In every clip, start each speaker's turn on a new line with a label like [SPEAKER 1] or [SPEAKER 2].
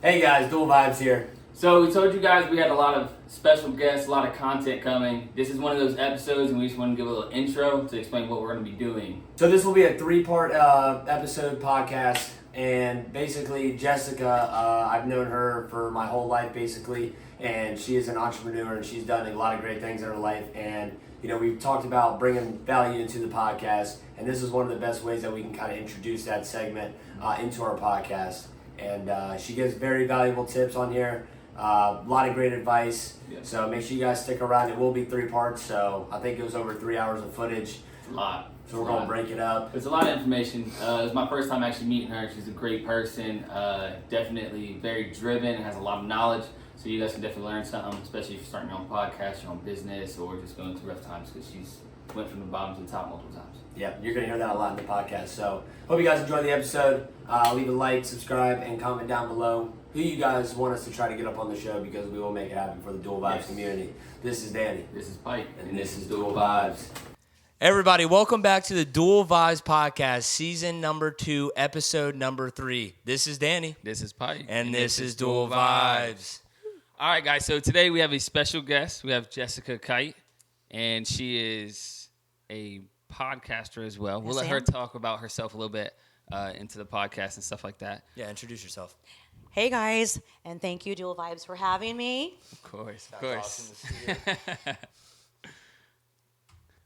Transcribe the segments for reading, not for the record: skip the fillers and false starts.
[SPEAKER 1] Hey guys, Dual Vibes here.
[SPEAKER 2] So we told you guys we had a lot of special guests, a lot of content coming. This is one of those episodes and we just want to give a little intro to explain what we're going to be doing.
[SPEAKER 1] So this will be a three-part episode podcast, and basically Jessica, I've known her for my whole life basically, and she is an entrepreneur and she's done a lot of great things in her life, and we've talked about bringing value into the podcast, and this is one of the best ways that we can kind of introduce that segment into our podcast. And she gives very valuable tips on here. A lot of great advice.
[SPEAKER 2] Yeah.
[SPEAKER 1] So make sure you guys stick around. It will be 3 parts. So I think it was over 3 hours of footage.
[SPEAKER 2] It's a lot.
[SPEAKER 1] So we're going to break it up.
[SPEAKER 2] It's a lot of information. It was my first time actually meeting her. She's a great person. Definitely very driven and has a lot of knowledge. So you guys can definitely learn something, especially if you're starting your own podcast, your own business, or just going through rough times, because she's went from the bottom to the top multiple times.
[SPEAKER 1] Yeah, you're going to hear that a lot in the podcast. So hope you guys enjoy the episode. Leave a like, subscribe, and comment down below who you guys want us to try to get up on the show, because we will make it happen for the Dual Vibes community. This is Danny.
[SPEAKER 2] This is Pike.
[SPEAKER 1] And this is Dual Vibes. Everybody, welcome back to the Dual Vibes podcast, season number 2, episode number 3. This is Danny.
[SPEAKER 3] This is Pike.
[SPEAKER 1] And this is Dual Vibes.
[SPEAKER 3] All right, guys. So today we have a special guest. We have Jessica Kite, and she is a podcaster as well. We'll let her talk about herself a little bit into the podcast and stuff like that.
[SPEAKER 1] Yeah, introduce yourself.
[SPEAKER 4] Hey guys, and thank you, Dual Vibes, for having me.
[SPEAKER 3] Of course, of
[SPEAKER 1] That's
[SPEAKER 3] course.
[SPEAKER 1] awesome to see you.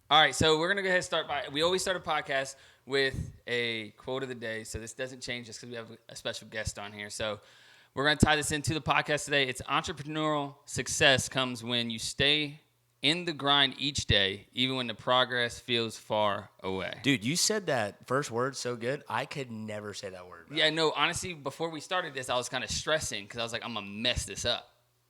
[SPEAKER 3] All right, so we're gonna go ahead and start by. We always start a podcast with a quote of the day. So this doesn't change just because we have a special guest on here. So we're gonna tie this into the podcast today. It's entrepreneurial success comes when you stay in the grind each day, even when the progress feels far away.
[SPEAKER 1] Dude, you said that first word so good. I could never say that word, bro.
[SPEAKER 3] Yeah, no, honestly, before we started this, I was kind of stressing because I was like, I'm going to mess this up.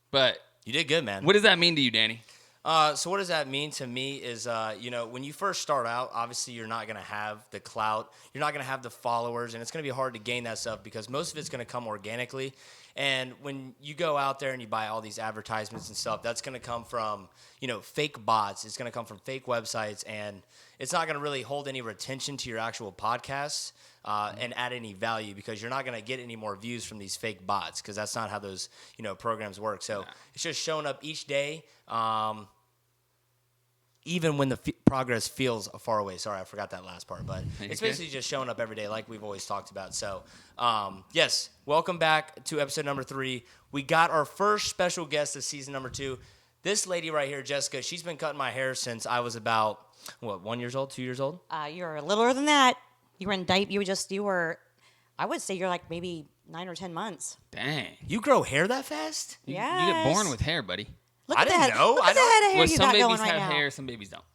[SPEAKER 3] But
[SPEAKER 1] You did good, man.
[SPEAKER 3] what does that mean to you, Danny?
[SPEAKER 1] So what does that mean to me is, when you first start out, obviously you're not going to have the clout. You're not going to have the followers, and it's going to be hard to gain that stuff because most of it's going to come organically. And when you go out there and you buy all these advertisements and stuff, that's going to come from, fake bots. It's going to come from fake websites, and it's not going to really hold any retention to your actual podcasts and add any value, because you're not going to get any more views from these fake bots, because that's not how those, programs work. So it's just showing up each day. Even when the progress feels far away. Sorry, I forgot that last part, but it's basically just showing up every day like we've always talked about. So, yes, welcome back to episode number 3. We got our first special guest of season number 2. This lady right here, Jessica, she's been cutting my hair since I was about, 1 year old, 2 years old?
[SPEAKER 4] You're littler than that. You were in I would say you're like maybe 9 or 10 months.
[SPEAKER 3] Dang.
[SPEAKER 1] You grow hair that fast?
[SPEAKER 3] You
[SPEAKER 4] Yes.
[SPEAKER 3] get born with hair, buddy.
[SPEAKER 4] Look
[SPEAKER 1] I
[SPEAKER 4] at
[SPEAKER 1] didn't
[SPEAKER 4] that.
[SPEAKER 1] know.
[SPEAKER 4] Look at the head of hair
[SPEAKER 3] Well,
[SPEAKER 4] you
[SPEAKER 3] some
[SPEAKER 4] got
[SPEAKER 3] babies
[SPEAKER 4] going right
[SPEAKER 3] have
[SPEAKER 4] now.
[SPEAKER 3] hair, some babies don't.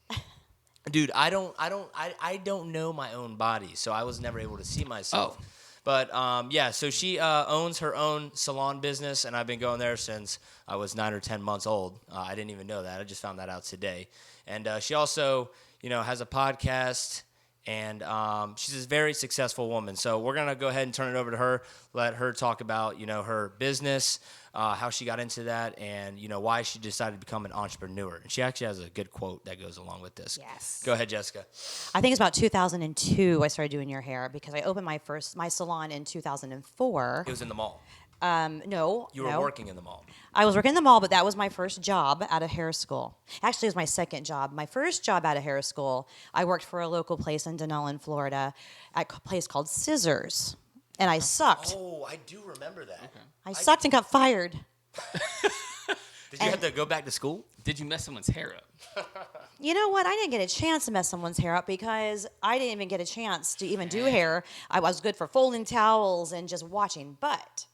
[SPEAKER 1] Dude, I don't know my own body, so I was never able to see myself.
[SPEAKER 3] Oh.
[SPEAKER 1] But, so she owns her own salon business, and I've been going there since I was 9 or 10 months old. I didn't even know that. I just found that out today. And she also, has a podcast, and she's a very successful woman. So we're going to go ahead and turn it over to her, let her talk about, her business, how she got into that, and, why she decided to become an entrepreneur. And she actually has a good quote that goes along with this.
[SPEAKER 4] Yes.
[SPEAKER 1] Go ahead, Jessica.
[SPEAKER 4] I think it's about 2002 I started doing your hair, because I opened my salon in 2004.
[SPEAKER 1] It was in the mall.
[SPEAKER 4] No.
[SPEAKER 1] You were working in the mall.
[SPEAKER 4] I was working in the mall, but that was my first job out of hair school. Actually, it was my second job. My first job out of hair school, I worked for a local place in Denellen, Florida, at a place called Scissors. And I sucked.
[SPEAKER 1] Oh, I do remember that. Okay.
[SPEAKER 4] I sucked and got fired.
[SPEAKER 1] Did you have to go back to school?
[SPEAKER 3] Did you mess someone's hair up?
[SPEAKER 4] You know what? I didn't get a chance to mess someone's hair up, because I didn't even get a chance to even do hair. I was good for folding towels and just watching. But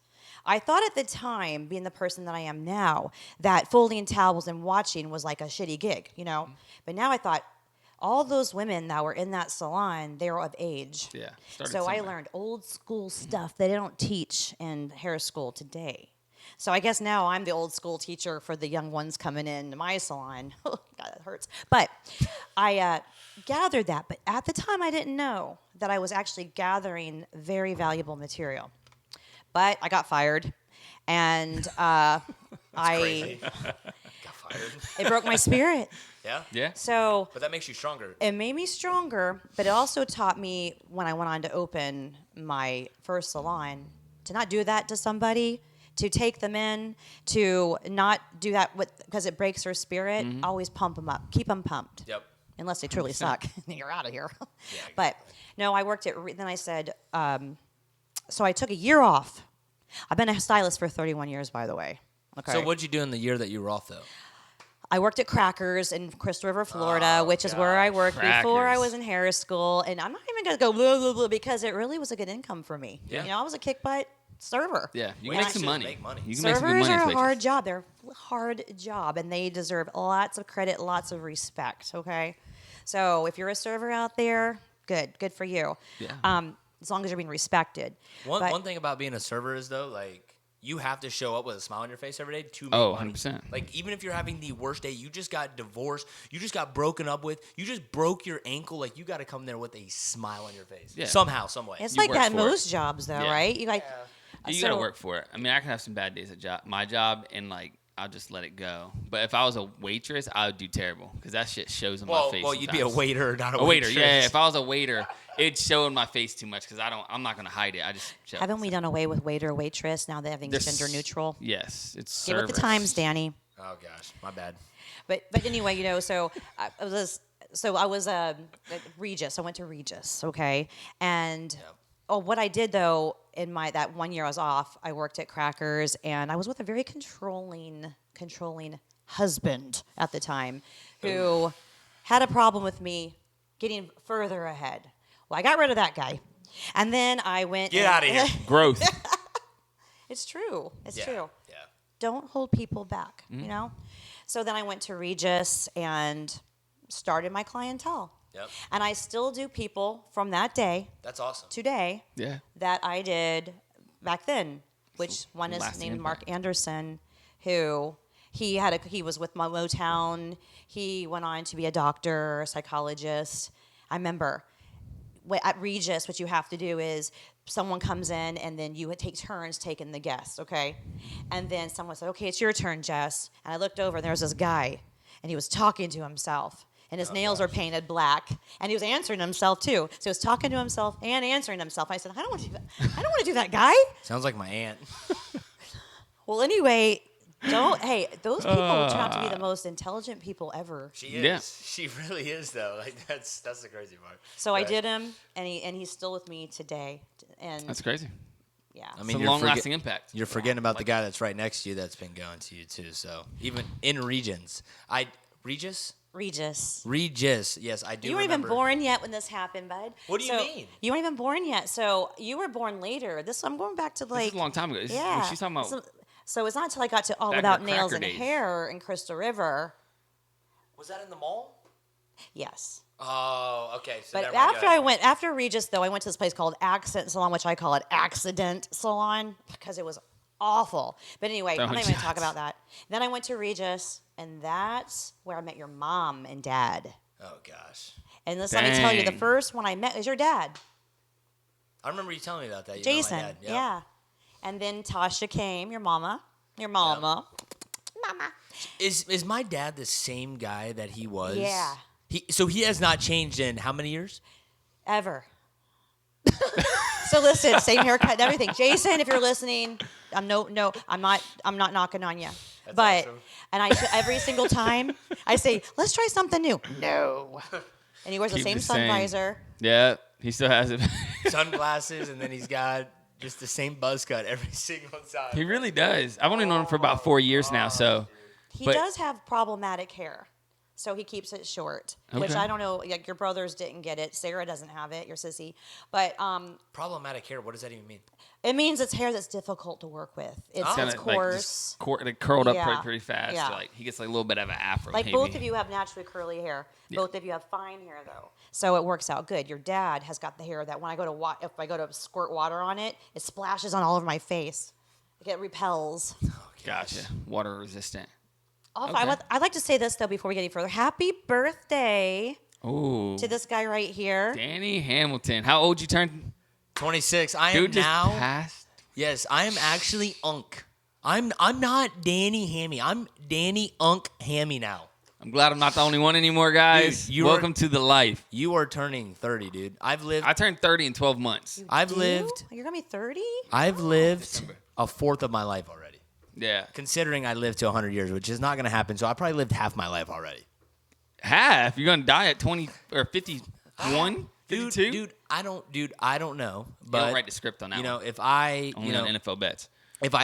[SPEAKER 4] I thought at the time, being the person that I am now, that folding towels and watching was like a shitty gig, But now I thought, all those women that were in that salon, they were of age.
[SPEAKER 3] Yeah.
[SPEAKER 4] So I learned old school stuff that they don't teach in hair school today. So I guess now I'm the old school teacher for the young ones coming in my salon. God, that hurts. But I gathered that. But at the time, I didn't know that I was actually gathering very valuable material. But I got fired, and
[SPEAKER 1] Crazy. Got fired.
[SPEAKER 4] it broke my spirit.
[SPEAKER 1] Yeah?
[SPEAKER 3] Yeah.
[SPEAKER 4] So
[SPEAKER 1] But that makes you stronger.
[SPEAKER 4] it made me stronger, but it also taught me, when I went on to open my first salon, to not do that to somebody, to take them in, to not do that because it breaks their spirit. Always pump them up, keep them pumped.
[SPEAKER 1] Yep.
[SPEAKER 4] Unless they truly suck, then you're out of here.
[SPEAKER 1] Yeah,
[SPEAKER 4] But no, I worked at. Then I said, so I took a year off. I've been a stylist for 31 years, by the way. Okay.
[SPEAKER 1] So what'd you do in the year that you were off though?
[SPEAKER 4] I worked at Crackers in Crystal River, Florida, which is where I worked before I was in Harris School. And I'm not even going to go blah, blah, blah, because it really was a good income for me.
[SPEAKER 1] Yeah.
[SPEAKER 4] You know, I was a kick butt server.
[SPEAKER 3] Yeah, you
[SPEAKER 1] We
[SPEAKER 3] can make
[SPEAKER 1] actually
[SPEAKER 3] some money.
[SPEAKER 1] make money.
[SPEAKER 3] You can make some good
[SPEAKER 4] Servers
[SPEAKER 3] money.
[SPEAKER 4] are
[SPEAKER 3] as
[SPEAKER 4] a
[SPEAKER 3] waitress.
[SPEAKER 4] hard job. They're a hard job, and they deserve lots of credit, lots of respect, okay? So if you're a server out there, good for you.
[SPEAKER 3] Yeah.
[SPEAKER 4] As long as you're being respected. But-
[SPEAKER 1] One thing about being a server is though, like, you have to show up with a smile on your face every day to make
[SPEAKER 3] Oh,
[SPEAKER 1] money.
[SPEAKER 3] 100%.
[SPEAKER 1] Like, even if you're having the worst day, you just got divorced, you just got broken up with, you just broke your ankle, like, you got to come there with a smile on your face.
[SPEAKER 3] Yeah.
[SPEAKER 1] Somehow, some way.
[SPEAKER 4] It's
[SPEAKER 3] You
[SPEAKER 4] like
[SPEAKER 3] work
[SPEAKER 4] that in
[SPEAKER 3] for it.
[SPEAKER 4] most jobs, though,
[SPEAKER 3] Yeah.
[SPEAKER 4] right? You like,
[SPEAKER 3] You gotta work for it. I mean, I can have some bad days at my job, and like I'll just let it go. But if I was a waitress, I would do terrible because that shit shows in my face.
[SPEAKER 1] Well, you'd be a
[SPEAKER 3] sometimes.
[SPEAKER 1] waiter, not a
[SPEAKER 3] waiter.
[SPEAKER 1] waitress.
[SPEAKER 3] Yeah, if I was a waiter, it'd show in my face too much because I'm not gonna hide it. I just show.
[SPEAKER 4] Haven't we done away with waiter, waitress? Now that everything's
[SPEAKER 3] There's-
[SPEAKER 4] gender neutral.
[SPEAKER 3] Yes, it's
[SPEAKER 4] Get with the
[SPEAKER 3] servers.
[SPEAKER 4] times, Danny.
[SPEAKER 1] Oh, gosh. My bad.
[SPEAKER 4] But anyway, you know, so I was at Regis. I went to Regis, okay, and what I did though in that 1 year I was off, I worked at Crackers, and I was with a very controlling husband at the time, who had a problem with me getting further ahead. Well, I got rid of that guy, and then I went.
[SPEAKER 1] Get out of here.
[SPEAKER 3] Growth.
[SPEAKER 4] It's true. It's
[SPEAKER 1] Yeah.
[SPEAKER 4] true.
[SPEAKER 1] Yeah.
[SPEAKER 4] Don't hold people back, you know? So then I went to Regis and started my clientele.
[SPEAKER 1] Yep.
[SPEAKER 4] And I still do people from that day,
[SPEAKER 1] That's awesome.
[SPEAKER 4] today,
[SPEAKER 3] Yeah.
[SPEAKER 4] that I did back then, which one is
[SPEAKER 3] lasting
[SPEAKER 4] named
[SPEAKER 3] impact.
[SPEAKER 4] Mark Anderson, who he was with Motown. He went on to be a doctor, a psychologist. I remember at Regis, what you have to do is someone comes in and then you take turns taking the guests, okay? And then someone said, okay, it's your turn, Jess. And I looked over and there was this guy and he was talking to himself. And his nails are painted black, and he was answering himself too. So he was talking to himself and answering himself. I said, I don't want to do that. I don't want to do that, guy.
[SPEAKER 1] Sounds like my aunt.
[SPEAKER 4] Well, anyway, hey, those people turn out to be the most intelligent people ever.
[SPEAKER 1] She is.
[SPEAKER 3] Yeah.
[SPEAKER 1] She really is, though. Like, that's the crazy part.
[SPEAKER 4] So I
[SPEAKER 1] Right.
[SPEAKER 4] did him, and he's still with me today. And
[SPEAKER 3] That's crazy.
[SPEAKER 4] yeah,
[SPEAKER 1] I
[SPEAKER 3] It's
[SPEAKER 1] mean,
[SPEAKER 3] a
[SPEAKER 1] you're
[SPEAKER 3] long-lasting impact.
[SPEAKER 1] You're forgetting about the guy that's right next to you that's been going to you, too. So, even in Regis. Regis. Yes, I do
[SPEAKER 4] you weren't
[SPEAKER 1] remember.
[SPEAKER 4] even born yet when this happened, bud.
[SPEAKER 1] What do you
[SPEAKER 4] So,
[SPEAKER 1] mean?
[SPEAKER 4] You weren't even born yet. So you were born later. I'm going back to
[SPEAKER 3] This
[SPEAKER 4] like
[SPEAKER 3] is a long time ago.
[SPEAKER 4] yeah.
[SPEAKER 3] She's talking about.
[SPEAKER 4] So it's not until I got to All
[SPEAKER 3] Back in
[SPEAKER 4] Without
[SPEAKER 3] the
[SPEAKER 4] Nails
[SPEAKER 3] cracker
[SPEAKER 4] and
[SPEAKER 3] days.
[SPEAKER 4] Hair in Crystal River.
[SPEAKER 1] Was that in the mall?
[SPEAKER 4] Yes.
[SPEAKER 1] Oh, okay. So
[SPEAKER 4] But
[SPEAKER 1] never mind,
[SPEAKER 4] after Regis, though, I went to this place called Accent Salon, which I call it Accident Salon because it was awful. But anyway, I'm not even going to talk about that. Then I went to Regis, and that's where I met your mom and dad.
[SPEAKER 1] Oh, gosh.
[SPEAKER 4] And let me tell you, the
[SPEAKER 3] Dang.
[SPEAKER 4] first one I met was your dad,
[SPEAKER 1] I remember you telling me about that. You know my
[SPEAKER 4] Jason.
[SPEAKER 1] dad. Yep.
[SPEAKER 4] Yeah. And then Tasha came, your mama. Mama.
[SPEAKER 1] Is my dad the same guy that he was?
[SPEAKER 4] Yeah.
[SPEAKER 1] So he has not changed in how many years?
[SPEAKER 4] Ever. So listen, same haircut and everything. Jason, if you're listening, I'm not knocking on you.
[SPEAKER 1] That's
[SPEAKER 4] but
[SPEAKER 1] awesome.
[SPEAKER 4] and every single time I say, let's try something new. No. And he wears the
[SPEAKER 3] Keep
[SPEAKER 4] same
[SPEAKER 3] the
[SPEAKER 4] sun
[SPEAKER 3] same.
[SPEAKER 4] visor.
[SPEAKER 3] Yeah, he still has it.
[SPEAKER 1] Sunglasses, and then he's got just the same buzz cut every single time.
[SPEAKER 3] He really does. I've only known him for about 4 years now, so
[SPEAKER 4] He
[SPEAKER 3] But-
[SPEAKER 4] does have problematic hair. So he keeps it short, which
[SPEAKER 3] Okay.
[SPEAKER 4] I don't know. Like your brothers didn't get it. Sarah doesn't have it. Your sissy, but
[SPEAKER 1] Problematic hair. What does that even mean?
[SPEAKER 4] it means it's hair that's difficult to work with. It's,
[SPEAKER 1] Oh.
[SPEAKER 4] it's
[SPEAKER 3] kinda
[SPEAKER 4] coarse.
[SPEAKER 3] like curled up
[SPEAKER 4] Yeah.
[SPEAKER 3] pretty fast.
[SPEAKER 4] Yeah.
[SPEAKER 3] Like he gets like a little bit of an afro.
[SPEAKER 4] Like
[SPEAKER 3] maybe.
[SPEAKER 4] both of you have naturally curly hair. Both of you have fine hair though, so it works out good. Your dad has got the hair that when I go to if I go to squirt water on it, it splashes on all over my face. It repels.
[SPEAKER 3] Gotcha. Water resistant.
[SPEAKER 4] Also,
[SPEAKER 3] Okay.
[SPEAKER 4] I'd like to say this though before we get any further. Happy birthday
[SPEAKER 3] Ooh.
[SPEAKER 4] to this guy right here.
[SPEAKER 3] Danny Hamilton. How old you turned?
[SPEAKER 1] 26. I am
[SPEAKER 3] Dude just
[SPEAKER 1] now.
[SPEAKER 3] passed.
[SPEAKER 1] Yes, I am actually Unk. I'm not Danny Hammy. I'm Danny Unk Hammy now.
[SPEAKER 3] I'm glad I'm not the only one anymore, guys.
[SPEAKER 1] Dude, you
[SPEAKER 3] Welcome to the life.
[SPEAKER 1] You are turning 30, dude.
[SPEAKER 3] I turned 30 in 12 months.
[SPEAKER 1] I've
[SPEAKER 4] You?
[SPEAKER 1] lived
[SPEAKER 4] You're gonna be 30.
[SPEAKER 1] a fourth of my life already.
[SPEAKER 3] Yeah.
[SPEAKER 1] Considering I lived to 100 years, which is not going to happen. So I probably lived half my life already.
[SPEAKER 3] Half? You're gonna die at 20 or 51? 52?
[SPEAKER 1] Dude, I don't know. But
[SPEAKER 3] You don't write the script on that.
[SPEAKER 1] if I,
[SPEAKER 3] only on NFL bets.
[SPEAKER 1] if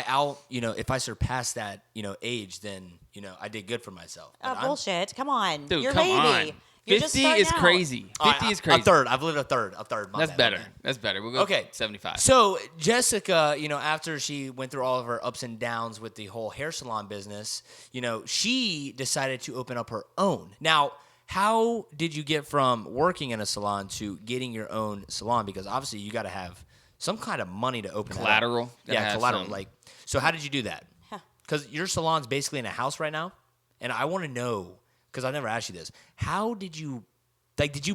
[SPEAKER 1] I surpass that, age, then, I did good for myself.
[SPEAKER 4] Oh,
[SPEAKER 1] But
[SPEAKER 4] bullshit. Come on.
[SPEAKER 3] Dude,
[SPEAKER 4] You're
[SPEAKER 3] come
[SPEAKER 4] baby.
[SPEAKER 3] on.
[SPEAKER 4] You're just
[SPEAKER 3] 50
[SPEAKER 4] starting
[SPEAKER 3] is
[SPEAKER 4] out.
[SPEAKER 3] crazy. 50 is crazy.
[SPEAKER 1] A third. I've lived a third. My
[SPEAKER 3] That's
[SPEAKER 1] bad,
[SPEAKER 3] better.
[SPEAKER 1] my bad.
[SPEAKER 3] That's better. We'll go
[SPEAKER 1] Okay.
[SPEAKER 3] 75.
[SPEAKER 1] So Jessica, after she went through all of her ups and downs with the whole hair salon business, she decided to open up her own. Now, how did you get from working in a salon to getting your own salon? Because obviously you got to have some kind of money to open
[SPEAKER 3] Collateral.
[SPEAKER 1] That up.
[SPEAKER 3] Gotta
[SPEAKER 1] Yeah,
[SPEAKER 3] have
[SPEAKER 1] collateral.
[SPEAKER 3] some.
[SPEAKER 1] So how did you do that? Because your salon's basically in a house right now, and I want to know, because I never asked you this, how did you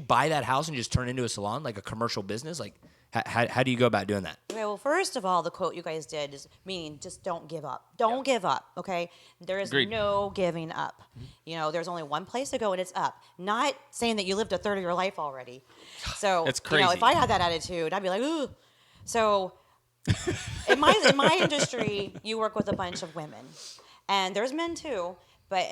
[SPEAKER 1] buy that house and just turn it into a salon, like a commercial business? Like, how do you go about doing that?
[SPEAKER 4] Okay, well, first of all, the quote you guys did is meaning just don't give up. Don't give up, okay? There is
[SPEAKER 3] Agreed.
[SPEAKER 4] no giving up. There's only one place to go, and it's up. Not saying that you lived a third of your life already. So,
[SPEAKER 3] That's crazy.
[SPEAKER 4] if I had that attitude, I'd be like, ooh. So, in my industry, you work with a bunch of women, and there's men too, but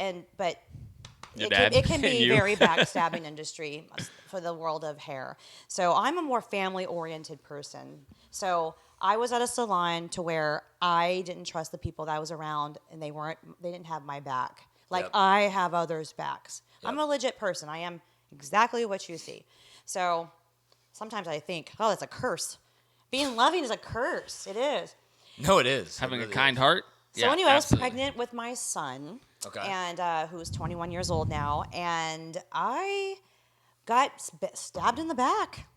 [SPEAKER 3] Your
[SPEAKER 4] it
[SPEAKER 3] dad
[SPEAKER 4] can
[SPEAKER 3] and
[SPEAKER 4] be
[SPEAKER 3] you.
[SPEAKER 4] very backstabbing industry for the world of hair. So I'm a more family-oriented person. So I was at a salon to where I didn't trust the people that I was around, and they didn't have my back. Like
[SPEAKER 1] Yep.
[SPEAKER 4] I have others' backs.
[SPEAKER 1] Yep.
[SPEAKER 4] I'm a legit person. I am exactly what you see. So sometimes I think, oh, that's a curse. Being loving is a curse. It is.
[SPEAKER 1] No, it is.
[SPEAKER 3] Having
[SPEAKER 1] It
[SPEAKER 3] a
[SPEAKER 1] really
[SPEAKER 3] kind
[SPEAKER 1] is.
[SPEAKER 3] heart.
[SPEAKER 4] So
[SPEAKER 3] Yeah,
[SPEAKER 4] anyway, I was
[SPEAKER 3] absolutely.
[SPEAKER 4] pregnant with my son,
[SPEAKER 1] Okay.
[SPEAKER 4] and who's 21 years old now, and I got stabbed in the back.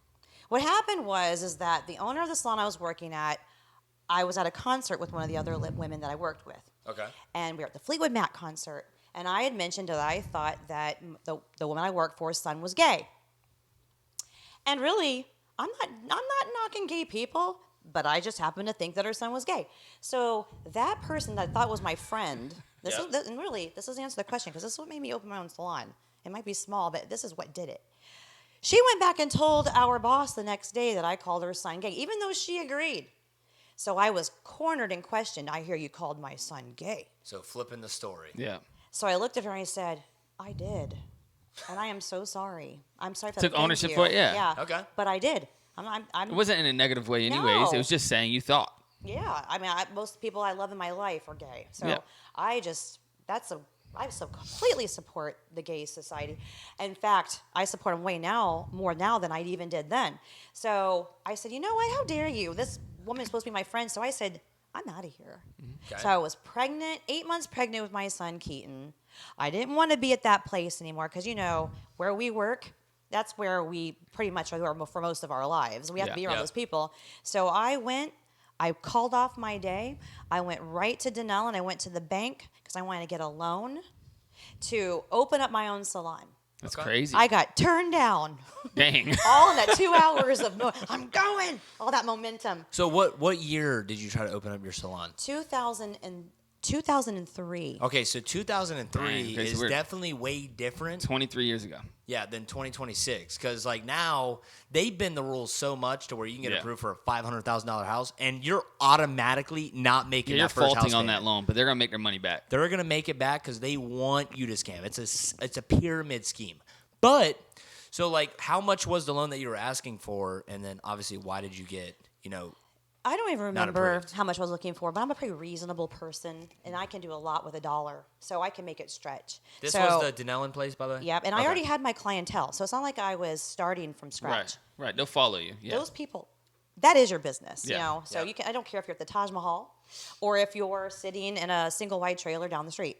[SPEAKER 4] What happened is that the owner of the salon I was working at, I was at a concert with one of the other women that I worked with.
[SPEAKER 1] Okay.
[SPEAKER 4] And we were at the Fleetwood Mac concert, and I had mentioned that I thought that the woman I worked for's son was gay. And really, I'm not knocking gay people, but I just happened to think that her son was gay. So that person that I thought was my friend, this is the answer to the question, because this is what made me open my own salon. It might be small, but this is what did it. She went back and told our boss the next day that I called her son gay, even though she agreed. So I was cornered and questioned. I hear you called my son gay.
[SPEAKER 1] So flipping the story.
[SPEAKER 3] Yeah.
[SPEAKER 4] So I looked at her and I said, I did. And I am so sorry. I'm sorry if that
[SPEAKER 3] Took
[SPEAKER 4] offends
[SPEAKER 3] ownership
[SPEAKER 4] you.
[SPEAKER 3] for it, yeah.
[SPEAKER 4] Yeah.
[SPEAKER 1] Okay.
[SPEAKER 4] But I did.
[SPEAKER 3] It wasn't in a negative way anyways.
[SPEAKER 4] No.
[SPEAKER 3] It was just saying you thought.
[SPEAKER 4] Yeah. I mean, most people I love in my life are gay. So
[SPEAKER 3] Yeah.
[SPEAKER 4] I completely support the gay society. In fact, I support them more now than I even did then. So I said, you know what? How dare you? This woman's supposed to be my friend. So I said, I'm out of here.
[SPEAKER 1] Okay.
[SPEAKER 4] So I was pregnant, 8 months pregnant with my son, Keaton. I didn't want to be at that place anymore because, where we work, that's where we pretty much are for most of our lives. We have to be around
[SPEAKER 1] Yeah.
[SPEAKER 4] those people. So I called off my day. I went right to Denell and I went to the bank because I wanted to get a loan to open up my own salon.
[SPEAKER 3] That's
[SPEAKER 1] Okay.
[SPEAKER 3] crazy.
[SPEAKER 4] I got turned down.
[SPEAKER 3] Dang.
[SPEAKER 4] All in that 2 hours of, I'm going, all that momentum.
[SPEAKER 1] So what year did you try to open up your salon?
[SPEAKER 4] 2003.
[SPEAKER 1] Okay, so 2003
[SPEAKER 3] Dang, okay, so
[SPEAKER 1] is
[SPEAKER 3] we're-
[SPEAKER 1] definitely way different.
[SPEAKER 3] 23 years ago.
[SPEAKER 1] Yeah, than 2026. Because now they bend the rules so much to where you can get
[SPEAKER 3] Yeah.
[SPEAKER 1] approved for a $500,000 house, and you're automatically not making
[SPEAKER 3] Yeah, you're
[SPEAKER 1] that first
[SPEAKER 3] faulting
[SPEAKER 1] house
[SPEAKER 3] on
[SPEAKER 1] payment.
[SPEAKER 3] that loan, but they're gonna make their money back.
[SPEAKER 1] They're gonna make it back because they want you to scam. It's a pyramid scheme. But so how much was the loan that you were asking for, and then obviously why did you get
[SPEAKER 4] I don't even
[SPEAKER 1] Not
[SPEAKER 4] remember
[SPEAKER 1] approved.
[SPEAKER 4] how much I was looking for, but I'm a pretty reasonable person, and I can do a lot with $1, so I can make it stretch.
[SPEAKER 1] This
[SPEAKER 4] so,
[SPEAKER 1] was the Denellen place, by the way?
[SPEAKER 4] Yep, and I
[SPEAKER 1] Okay.
[SPEAKER 4] already had my clientele, so it's not like I was starting from scratch.
[SPEAKER 3] Right. They'll follow you. Yeah.
[SPEAKER 4] Those people, that is your business,
[SPEAKER 3] Yeah.
[SPEAKER 4] So
[SPEAKER 1] Yeah.
[SPEAKER 4] I don't care if you're at the Taj Mahal or if you're sitting in a single wide trailer down the street.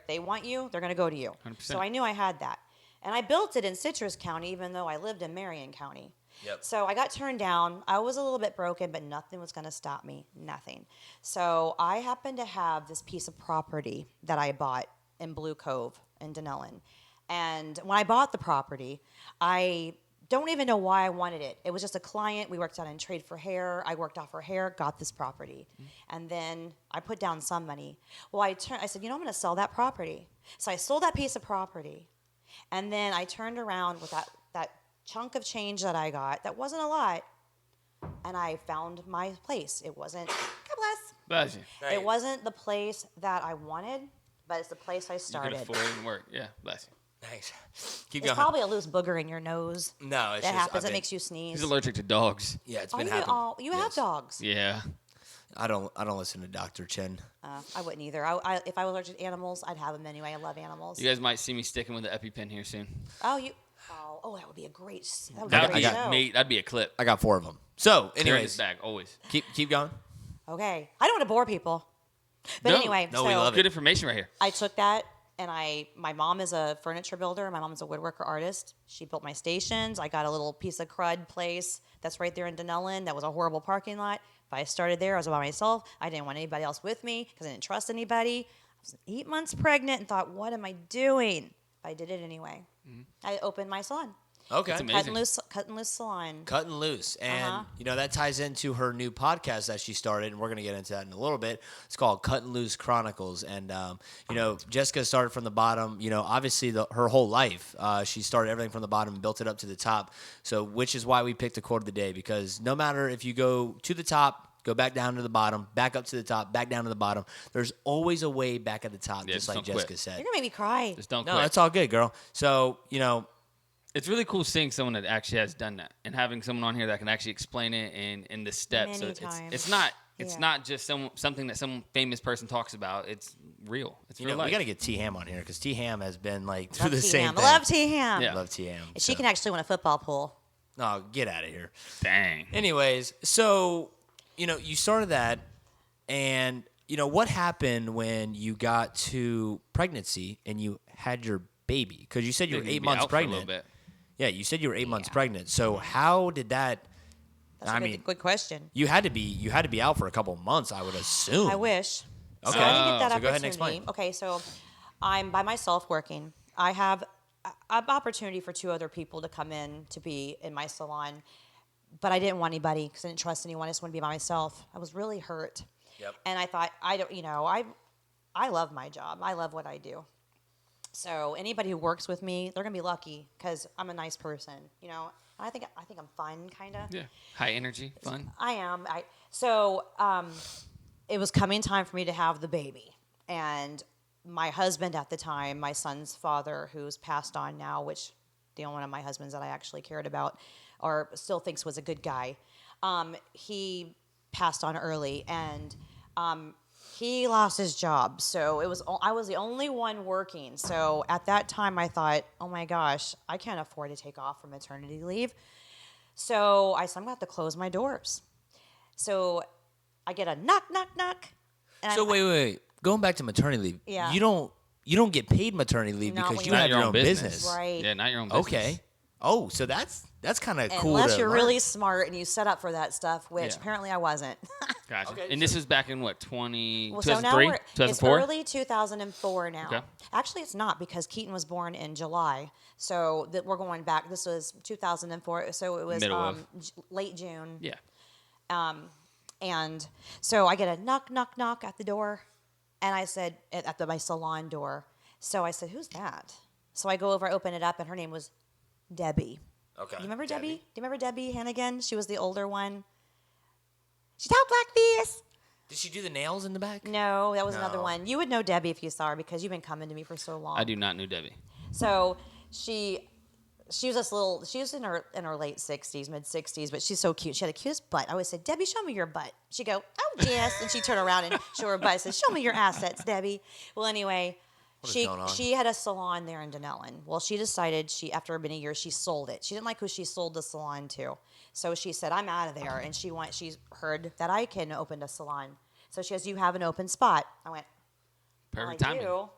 [SPEAKER 4] They want you, they're going to go to you.
[SPEAKER 3] 100%.
[SPEAKER 4] So I knew I had that. And I built it in Citrus County, even though I lived in Marion County.
[SPEAKER 1] Yep.
[SPEAKER 4] So I got turned down. I was a little bit broken, but nothing was going to stop me. Nothing. So I happened to have this piece of property that I bought in Blue Cove in Denellen. And when I bought the property, I don't even know why I wanted it. It was just a client. We worked out in trade for hair. I worked off her hair, got this property. And then I put down some money. Well, I said, I'm going to sell that property. So I sold that piece of property. And then I turned around with that chunk of change that I got. That wasn't a lot. And I found my place. It wasn't, God bless.
[SPEAKER 3] Bless you.
[SPEAKER 4] It wasn't the place that I wanted, but it's the place I
[SPEAKER 3] You
[SPEAKER 4] started.
[SPEAKER 3] can afford it and work. Yeah, bless you.
[SPEAKER 1] Thanks. Keep
[SPEAKER 4] It's
[SPEAKER 1] going.
[SPEAKER 4] probably a loose booger in your nose.
[SPEAKER 1] No, it's
[SPEAKER 4] that
[SPEAKER 1] just
[SPEAKER 4] happens.
[SPEAKER 1] I've
[SPEAKER 4] It
[SPEAKER 1] been-
[SPEAKER 4] makes you sneeze.
[SPEAKER 3] He's allergic to dogs.
[SPEAKER 1] Yeah, it's
[SPEAKER 4] Oh,
[SPEAKER 1] been
[SPEAKER 4] you,
[SPEAKER 1] happening.
[SPEAKER 4] you have
[SPEAKER 1] Yes.
[SPEAKER 4] dogs.
[SPEAKER 3] Yeah.
[SPEAKER 1] I don't listen to Dr. Chin.
[SPEAKER 4] I wouldn't either. If I was allergic to animals, I'd have them anyway. I love animals.
[SPEAKER 3] You guys might see me sticking with the EpiPen here soon.
[SPEAKER 4] Oh, that would be a great. That would be
[SPEAKER 3] That
[SPEAKER 4] a
[SPEAKER 3] would
[SPEAKER 4] great
[SPEAKER 3] be
[SPEAKER 4] show.
[SPEAKER 3] mate. That'd be a clip.
[SPEAKER 1] I got 4 of them. So,
[SPEAKER 3] Carry
[SPEAKER 1] anyways,
[SPEAKER 3] this bag always.
[SPEAKER 1] keep going.
[SPEAKER 4] Okay, I don't want to bore people, but
[SPEAKER 3] No,
[SPEAKER 4] anyway,
[SPEAKER 1] no, we
[SPEAKER 4] so
[SPEAKER 1] love it.
[SPEAKER 3] Good information right here.
[SPEAKER 4] I took that and my mom is a furniture builder. My mom's a woodworker artist. She built my stations. I got a little piece of crud place that's right there in Denellen. That was a horrible parking lot. If I started there, I was by myself. I didn't want anybody else with me because I didn't trust anybody. I was 8 months pregnant and thought, what am I doing? I did it anyway. I opened my salon.
[SPEAKER 1] Okay.
[SPEAKER 3] That's amazing.
[SPEAKER 4] Cut and loose salon.
[SPEAKER 1] Cut and loose. And, that ties into her new podcast that she started, and we're going to get into that in a little bit. It's called Cut and Loose Chronicles. And, Jessica started from the bottom, obviously her whole life. She started everything from the bottom and built it up to the top. So, which is why we picked the quote of the day, because no matter if you go to the top, go back down to the bottom, back up to the top, back down to the bottom, there's always a way back at the top,
[SPEAKER 3] Yeah,
[SPEAKER 1] just
[SPEAKER 3] just
[SPEAKER 1] like
[SPEAKER 3] don't
[SPEAKER 1] Jessica
[SPEAKER 3] quit.
[SPEAKER 1] said.
[SPEAKER 4] You're going to make me cry.
[SPEAKER 3] Just don't
[SPEAKER 1] No,
[SPEAKER 3] quit.
[SPEAKER 1] it's all good, girl. So,
[SPEAKER 3] It's really cool seeing someone that actually has done that and having someone on here that can actually explain it in the steps.
[SPEAKER 4] Many
[SPEAKER 3] So
[SPEAKER 4] times.
[SPEAKER 3] it's not just something that some famous person talks about. It's real. It's real
[SPEAKER 1] we
[SPEAKER 3] life.
[SPEAKER 1] got to get T Ham on here because T Ham has been like through
[SPEAKER 4] Love
[SPEAKER 1] the same
[SPEAKER 4] T-Ham.
[SPEAKER 1] thing.
[SPEAKER 4] Love T-Ham.
[SPEAKER 3] Yeah.
[SPEAKER 1] Love T Ham.
[SPEAKER 4] She can actually win a football pool.
[SPEAKER 1] Oh, get out of here.
[SPEAKER 3] Dang.
[SPEAKER 1] Anyways, so you started that, and what happened when you got to pregnancy and you had your baby? Because you said you were
[SPEAKER 3] Maybe
[SPEAKER 1] 8
[SPEAKER 3] be
[SPEAKER 1] months
[SPEAKER 3] out for a little
[SPEAKER 1] pregnant.
[SPEAKER 3] bit.
[SPEAKER 1] Yeah, you said you were 8 months pregnant. So how did that?
[SPEAKER 4] That's a good question.
[SPEAKER 1] You had to be out for a couple months, I would assume.
[SPEAKER 4] I wish.
[SPEAKER 1] Okay.
[SPEAKER 4] So I didn't get that
[SPEAKER 1] So go ahead and
[SPEAKER 4] opportunity.
[SPEAKER 1] explain.
[SPEAKER 4] Okay, so I'm by myself working. I have an opportunity for 2 other people to come in to be in my salon, but I didn't want anybody because I didn't trust anyone. I just wanted to be by myself. I was really hurt.
[SPEAKER 1] Yep.
[SPEAKER 4] And I thought, I love my job. I love what I do. So anybody who works with me, they're gonna be lucky because I'm a nice person, I think I'm fun, kind of.
[SPEAKER 3] Yeah. High energy, fun.
[SPEAKER 4] I am. It was coming time for me to have the baby, and my husband at the time, my son's father, who's passed on now, which the only one of my husbands that I actually cared about, or still thinks was a good guy, he passed on early, and he lost his job. So I was the only one working. So at that time, I thought, oh my gosh, I can't afford to take off for maternity leave. So I said, I'm going to have to close my doors. So I get a knock, knock, knock. And
[SPEAKER 1] So wait. Going back to maternity leave.
[SPEAKER 4] Yeah.
[SPEAKER 1] You don't get paid maternity leave
[SPEAKER 4] Not
[SPEAKER 1] because
[SPEAKER 4] when
[SPEAKER 1] you
[SPEAKER 4] you're
[SPEAKER 1] have
[SPEAKER 3] Not
[SPEAKER 1] your own business.
[SPEAKER 4] Right.
[SPEAKER 3] Yeah, not your own business.
[SPEAKER 1] Okay. Oh, so that's kind of cool.
[SPEAKER 4] Unless
[SPEAKER 1] to
[SPEAKER 4] you're
[SPEAKER 1] learn.
[SPEAKER 4] really smart and you set up for that stuff, which
[SPEAKER 3] Yeah.
[SPEAKER 4] apparently I wasn't.
[SPEAKER 3] Gotcha.
[SPEAKER 1] Okay,
[SPEAKER 3] And this was back in what, 2003?
[SPEAKER 4] So now it's
[SPEAKER 3] 2004?
[SPEAKER 4] early 2004 now.
[SPEAKER 3] Okay.
[SPEAKER 4] Actually, it's not because Keaton was born in July. So we're going back. This was 2004. So it was
[SPEAKER 3] Middle of.
[SPEAKER 4] late June.
[SPEAKER 3] Yeah.
[SPEAKER 4] And so I get a knock, knock, knock at the door. And I said, my salon door. So I said, who's that? So I go over, I open it up, and her name was Debbie.
[SPEAKER 1] Okay.
[SPEAKER 4] You remember Debbie? Do you remember Debbie Hannigan? She was the older one. She talked like this.
[SPEAKER 1] Did she do the nails in the back?
[SPEAKER 4] No, that was another
[SPEAKER 1] No.
[SPEAKER 4] one. You would know Debbie if you saw her because you've been coming to me for so long.
[SPEAKER 3] I do not know Debbie.
[SPEAKER 4] So she was this little. She was in her late 60s, mid 60s, but she's so cute. She had the cutest butt. I always said, Debbie, show me your butt. She'd go, oh yes, and she'd turn around and show her butt. I said, show me your assets, Debbie. Well, anyway.
[SPEAKER 1] What is going on?
[SPEAKER 4] She had a salon there in Denellen. Well, she decided after many years she sold it. She didn't like who she sold the salon to, so she said, "I'm out of there." And she heard that I can open a salon, so she goes, "You have an open spot." I went,
[SPEAKER 3] Perfect
[SPEAKER 4] I
[SPEAKER 3] timing.
[SPEAKER 4] do.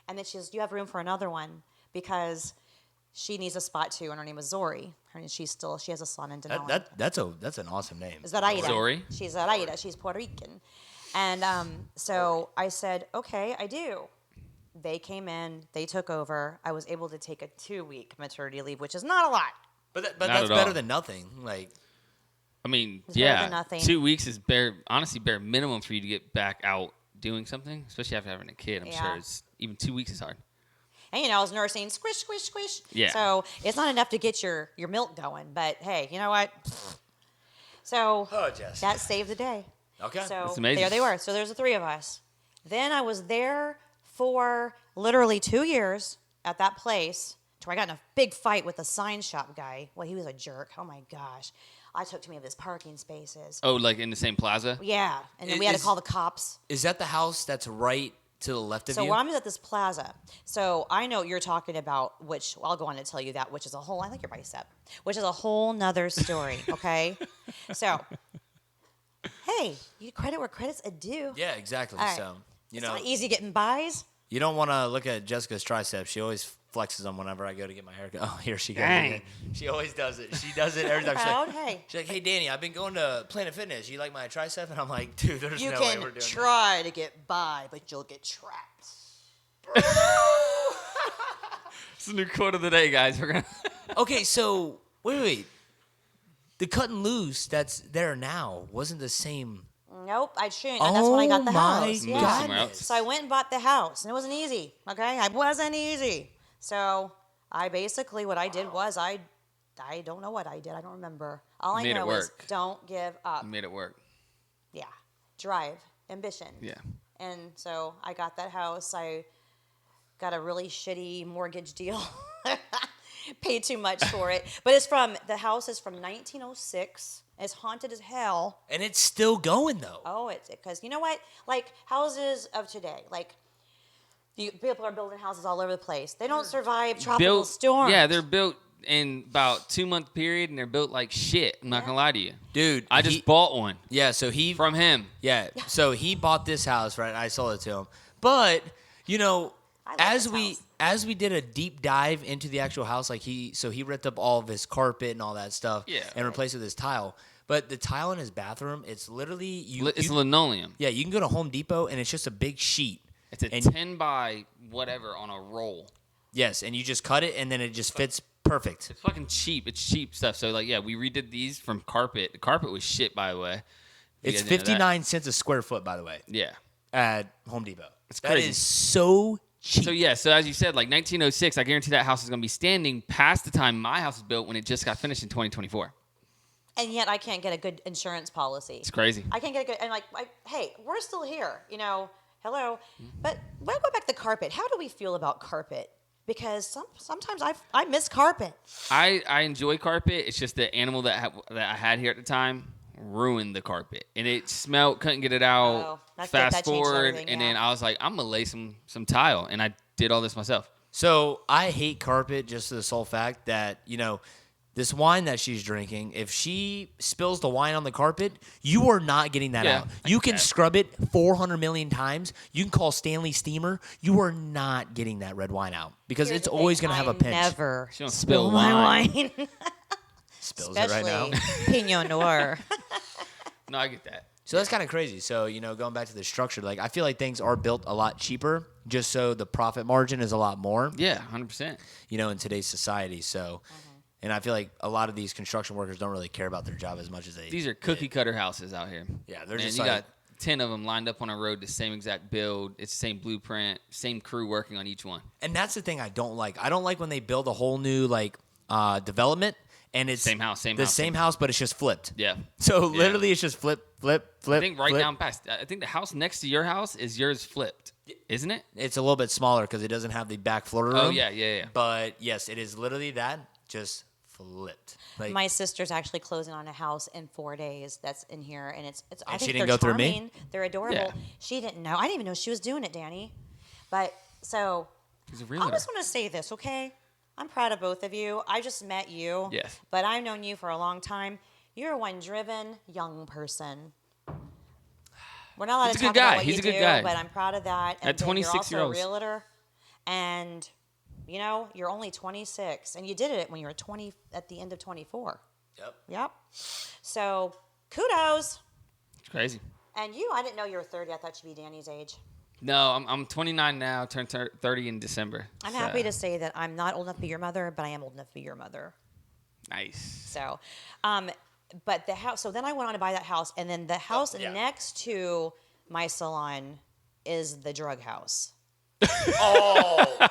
[SPEAKER 4] And then she says, "Do you have room for another one?" Because she needs a spot too, and her name is Zori. She has a salon in Denellen.
[SPEAKER 1] That's an awesome name.
[SPEAKER 4] Is that Aida?
[SPEAKER 3] Zori?
[SPEAKER 4] She's Aida. She's Puerto Rican. And so I said, okay, I do. They came in. They took over. I was able to take a 2-week maternity leave, which is not a lot.
[SPEAKER 1] But
[SPEAKER 3] Not
[SPEAKER 1] that's
[SPEAKER 3] at
[SPEAKER 1] better
[SPEAKER 3] all.
[SPEAKER 1] than nothing. Like,
[SPEAKER 3] I mean,
[SPEAKER 4] It's better
[SPEAKER 3] yeah,
[SPEAKER 4] than nothing.
[SPEAKER 3] 2 weeks is honestly bare minimum for you to get back out doing something, especially after having a kid. I'm
[SPEAKER 4] Yeah.
[SPEAKER 3] sure it's even 2 weeks is hard.
[SPEAKER 4] And, I was nursing, squish, squish, squish.
[SPEAKER 3] Yeah.
[SPEAKER 4] So it's not enough to get your milk going. But, hey, you know what? So
[SPEAKER 1] oh, Jess.
[SPEAKER 4] that saved the day.
[SPEAKER 1] Okay.
[SPEAKER 4] So
[SPEAKER 3] That's amazing.
[SPEAKER 4] there they were. So there's the three of us. Then I was there for literally 2 years at that place to where I got in a big fight with the sign shop guy. Well, he was a jerk. Oh my gosh. I took too many of his parking spaces.
[SPEAKER 3] Oh, like in the same plaza?
[SPEAKER 4] Yeah. And then we had to call the cops.
[SPEAKER 1] Is that the house that's right to the left of
[SPEAKER 4] So
[SPEAKER 1] you?
[SPEAKER 4] I'm at this plaza. So I know what you're talking about, which I'll go on to tell you that, which is a whole, I like your bicep, which is a whole nother story, okay? So, hey, you credit where credit's due.
[SPEAKER 1] Yeah, exactly.
[SPEAKER 4] All right.
[SPEAKER 1] So, you
[SPEAKER 4] It's
[SPEAKER 1] know,
[SPEAKER 4] not easy getting buys.
[SPEAKER 1] you don't want to look at Jessica's triceps. She always flexes them whenever I go to get my haircut. Oh, here she goes
[SPEAKER 3] Dang.
[SPEAKER 1] again. She always does it. She does it every time.
[SPEAKER 4] Proud, hey.
[SPEAKER 1] She's like, hey, Danny, I've been going to Planet Fitness. You like my tricep? And I'm like, dude, there's
[SPEAKER 4] You
[SPEAKER 1] no way
[SPEAKER 4] can
[SPEAKER 1] we're doing
[SPEAKER 4] try to get by, but you'll get trapped.
[SPEAKER 3] It's the new quote of the day, guys. We're gonna.
[SPEAKER 1] that. Okay, so, wait. The cut and loose that's there now wasn't the same.
[SPEAKER 4] Nope, I shouldn't. And that's when I got the
[SPEAKER 1] Oh my
[SPEAKER 4] house.
[SPEAKER 3] Moved somewhere else.
[SPEAKER 4] So I went and bought the house, and it wasn't easy. Okay, it wasn't easy. So I basically what I did was I don't know what I did. I don't remember. All I
[SPEAKER 3] Made it
[SPEAKER 4] know is
[SPEAKER 3] work.
[SPEAKER 4] don't give up.
[SPEAKER 3] Made it work.
[SPEAKER 4] Yeah, drive, ambition.
[SPEAKER 3] Yeah.
[SPEAKER 4] And so I got that house. I got a really shitty mortgage deal. Paid too much for it. But the house is from 1906. It's haunted as hell.
[SPEAKER 1] And it's still going, though.
[SPEAKER 4] Oh, it's because you know what? Like houses of today, like people are building houses all over the place. They don't survive tropical storms.
[SPEAKER 3] Yeah, they're built in about 2-month period, and they're built like shit. I'm not gonna lie to you,
[SPEAKER 1] Dude,
[SPEAKER 3] I just bought one
[SPEAKER 1] Yeah, so he
[SPEAKER 3] from him.
[SPEAKER 1] Yeah, so he bought this house, right? I sold it to him. But, you know,
[SPEAKER 4] I like
[SPEAKER 1] as
[SPEAKER 4] this
[SPEAKER 1] we
[SPEAKER 4] house.
[SPEAKER 1] as we did a deep dive into the actual house, like he ripped up all of his carpet and all that stuff
[SPEAKER 3] Yeah.
[SPEAKER 1] and replaced it with his tile. But the tile in his bathroom, it's literally
[SPEAKER 3] It's linoleum.
[SPEAKER 1] yeah, you can go to Home Depot and it's just a big sheet.
[SPEAKER 3] It's a
[SPEAKER 1] And-
[SPEAKER 3] 10 by whatever on a roll.
[SPEAKER 1] Yes, and you just cut it and then it just fits perfect.
[SPEAKER 3] It's fucking cheap. It's cheap stuff. So like, yeah, we redid these from carpet. The carpet was shit, by the way. You
[SPEAKER 1] It's
[SPEAKER 3] guys didn't know that?
[SPEAKER 1] 59 cents a square foot, by the way,
[SPEAKER 3] Yeah.
[SPEAKER 1] at Home Depot.
[SPEAKER 3] It's
[SPEAKER 1] That
[SPEAKER 3] crazy.
[SPEAKER 1] is so cheap.
[SPEAKER 3] So yeah, so as you said, like 1906, I guarantee that house is gonna be standing past the time my house was built when it just got finished in 2024.
[SPEAKER 4] And yet I can't get a good insurance policy.
[SPEAKER 3] It's crazy.
[SPEAKER 4] I can't get a good, and like, hey, we're still here, you know, hello. But when I go back to carpet, how do we feel about carpet? Because sometimes I miss carpet.
[SPEAKER 3] I enjoy carpet. It's just the animal that I had here at the time ruined the carpet, and it smelled. Couldn't get it out.
[SPEAKER 4] Oh, that
[SPEAKER 3] Fast
[SPEAKER 4] changed
[SPEAKER 3] forward,
[SPEAKER 4] everything,
[SPEAKER 3] and
[SPEAKER 4] yeah.
[SPEAKER 3] then I was like, I'm gonna lay some tile, and I did all this myself.
[SPEAKER 1] So I hate carpet just for the sole fact that, you know, this wine that she's drinking, if she spills the wine on the carpet, you are not getting that
[SPEAKER 3] Yeah,
[SPEAKER 1] out.
[SPEAKER 3] I
[SPEAKER 1] You
[SPEAKER 3] get
[SPEAKER 1] can
[SPEAKER 3] that.
[SPEAKER 1] scrub it 400 million times. You can call Stanley Steamer. You are not getting that red wine out because
[SPEAKER 4] Here's
[SPEAKER 1] it's
[SPEAKER 4] the
[SPEAKER 1] always
[SPEAKER 4] thing,
[SPEAKER 1] going to have a
[SPEAKER 4] I
[SPEAKER 1] pinch.
[SPEAKER 4] Never
[SPEAKER 3] She don't
[SPEAKER 4] spill
[SPEAKER 3] spill
[SPEAKER 4] my
[SPEAKER 3] wine.
[SPEAKER 4] wine.
[SPEAKER 1] Spills it right now.
[SPEAKER 4] Especially Pinot Noir.
[SPEAKER 3] No, I get that.
[SPEAKER 1] So that's kind of crazy. So, you know, going back to the structure, like I feel like things are built a lot cheaper just so the profit margin is a lot more,
[SPEAKER 3] Yeah, 100%.
[SPEAKER 1] you know, in today's society. So, and I feel like a lot of these construction workers don't really care about their job as much as they
[SPEAKER 3] These are cookie cutter houses out here.
[SPEAKER 1] Yeah, they're
[SPEAKER 3] Man,
[SPEAKER 1] just
[SPEAKER 3] you
[SPEAKER 1] like-
[SPEAKER 3] got 10 of them lined up on a road, the same exact build. It's the same blueprint, same crew working on each one.
[SPEAKER 1] And that's the thing I don't like. I don't like when they build a whole new like development and it's
[SPEAKER 3] Same house, same
[SPEAKER 1] the
[SPEAKER 3] house,
[SPEAKER 1] same
[SPEAKER 3] same-
[SPEAKER 1] house, but it's just flipped.
[SPEAKER 3] Yeah.
[SPEAKER 1] So
[SPEAKER 3] Yeah.
[SPEAKER 1] literally, it's just flip.
[SPEAKER 3] I think right
[SPEAKER 1] flip.
[SPEAKER 3] down past. I think the house next to your house is yours flipped, isn't it?
[SPEAKER 1] It's a little bit smaller because it doesn't have the back floor room.
[SPEAKER 3] Oh yeah.
[SPEAKER 1] But yes, it is literally that just flipped. Like
[SPEAKER 4] My sister's actually closing on a house in 4 days. That's in here, and it's. I
[SPEAKER 1] And
[SPEAKER 4] think
[SPEAKER 1] she didn't
[SPEAKER 4] they're
[SPEAKER 1] go through me?
[SPEAKER 4] charming. They're adorable.
[SPEAKER 3] Yeah.
[SPEAKER 4] She didn't know. I didn't even know she was doing it, Danny. But so
[SPEAKER 3] He's a
[SPEAKER 4] I
[SPEAKER 3] realtor.
[SPEAKER 4] just want to say this, okay? I'm proud of both of you. I just met you.
[SPEAKER 3] Yes.
[SPEAKER 4] But I've known you for a long time. You're one driven young person. We're not allowed
[SPEAKER 3] He's
[SPEAKER 4] to
[SPEAKER 3] a
[SPEAKER 4] talk
[SPEAKER 3] good
[SPEAKER 4] about
[SPEAKER 3] guy.
[SPEAKER 4] what
[SPEAKER 3] He's
[SPEAKER 4] you
[SPEAKER 3] a good
[SPEAKER 4] do,
[SPEAKER 3] guy.
[SPEAKER 4] but I'm proud of that. And
[SPEAKER 3] At
[SPEAKER 4] then you're
[SPEAKER 3] 26
[SPEAKER 4] also
[SPEAKER 3] year
[SPEAKER 4] a
[SPEAKER 3] olds.
[SPEAKER 4] realtor, and you know you're only 26, and you did it when you were 20 at the end of 24.
[SPEAKER 1] Yep.
[SPEAKER 4] Yep. So kudos.
[SPEAKER 3] It's crazy.
[SPEAKER 4] And you, I didn't know you were 30. I thought you'd be Danny's age.
[SPEAKER 3] No, I'm 29 now. Turned 30 in December.
[SPEAKER 4] I'm
[SPEAKER 3] So,
[SPEAKER 4] happy to say that I'm not old enough to be your mother, but I am old enough to be your mother.
[SPEAKER 3] Nice.
[SPEAKER 4] So, but the house. So then I went on to buy that house, and then the house
[SPEAKER 1] yeah.
[SPEAKER 4] next to my salon is the drug house,
[SPEAKER 1] Oh,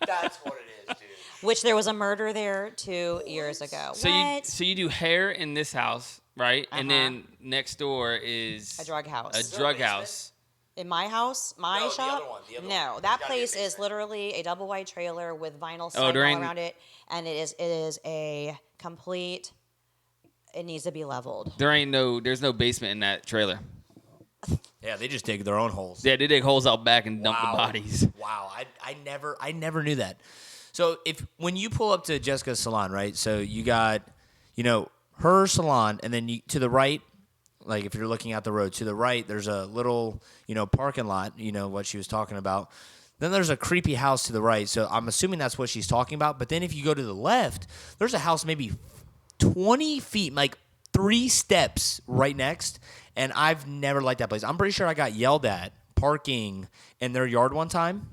[SPEAKER 1] that's what it is, dude.
[SPEAKER 4] which there was a murder there 2 years ago.
[SPEAKER 3] So
[SPEAKER 4] what?
[SPEAKER 3] you do hair in this house, right? And then next door is
[SPEAKER 4] A drug house.
[SPEAKER 3] A drug house.
[SPEAKER 4] In my house, my
[SPEAKER 1] No, the
[SPEAKER 4] shop.
[SPEAKER 1] other one, the other
[SPEAKER 4] no,
[SPEAKER 1] one.
[SPEAKER 4] that
[SPEAKER 1] Down near
[SPEAKER 4] place
[SPEAKER 1] your
[SPEAKER 4] is
[SPEAKER 1] basement.
[SPEAKER 4] literally a double wide trailer with vinyl
[SPEAKER 3] Oh,
[SPEAKER 4] siding all
[SPEAKER 3] during-
[SPEAKER 4] around it, and it is a complete. It needs to be leveled.
[SPEAKER 3] There's no basement in that trailer.
[SPEAKER 1] Yeah, they just dig their own holes.
[SPEAKER 3] Yeah, they dig holes out back and dump the
[SPEAKER 1] Wow.
[SPEAKER 3] bodies.
[SPEAKER 1] Wow, I never knew that. So when you pull up to Jessica's salon, right? So you got, her salon, and then to the right, like if you're looking at the road, to the right, there's a little, parking lot. What she was talking about. Then there's a creepy house to the right. So I'm assuming that's what she's talking about. But then if you go to the left, there's a house maybe 20 feet, like 3 steps right next. And I've never liked that place. I'm pretty sure I got yelled at parking in their yard one time.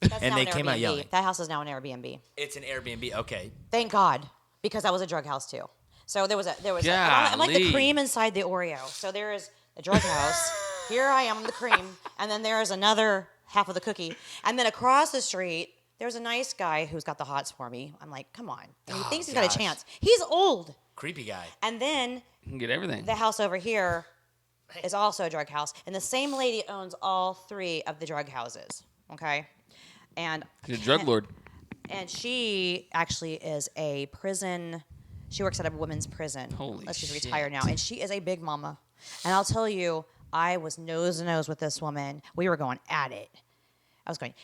[SPEAKER 4] That's
[SPEAKER 1] And
[SPEAKER 4] now
[SPEAKER 1] they
[SPEAKER 4] an
[SPEAKER 1] came out
[SPEAKER 4] Airbnb.
[SPEAKER 1] yelling.
[SPEAKER 4] That house is now an Airbnb.
[SPEAKER 1] It's an Airbnb. Okay.
[SPEAKER 4] Thank God, because that was a drug house too. So there was I'm like the
[SPEAKER 3] Golly.
[SPEAKER 4] cream inside the Oreo. So there is a drug house. Here I am, the cream, and then there is another half of the cookie, and then across the street there's a nice guy who's got the hots for me. I'm like, come on, and he thinks he's got
[SPEAKER 1] gosh.
[SPEAKER 4] a chance. He's old,
[SPEAKER 1] Creepy guy.
[SPEAKER 4] and then
[SPEAKER 3] You can get everything.
[SPEAKER 4] the house over here is also a drug house, and the same lady owns all 3 of the drug houses. Okay, and
[SPEAKER 3] She's a drug lord.
[SPEAKER 4] and she actually is a prison. She works at a women's prison.
[SPEAKER 3] Holy
[SPEAKER 4] She's
[SPEAKER 3] shit.
[SPEAKER 4] retired now, and she is a big mama. And I'll tell you, I was nose to nose with this woman. We were going at it.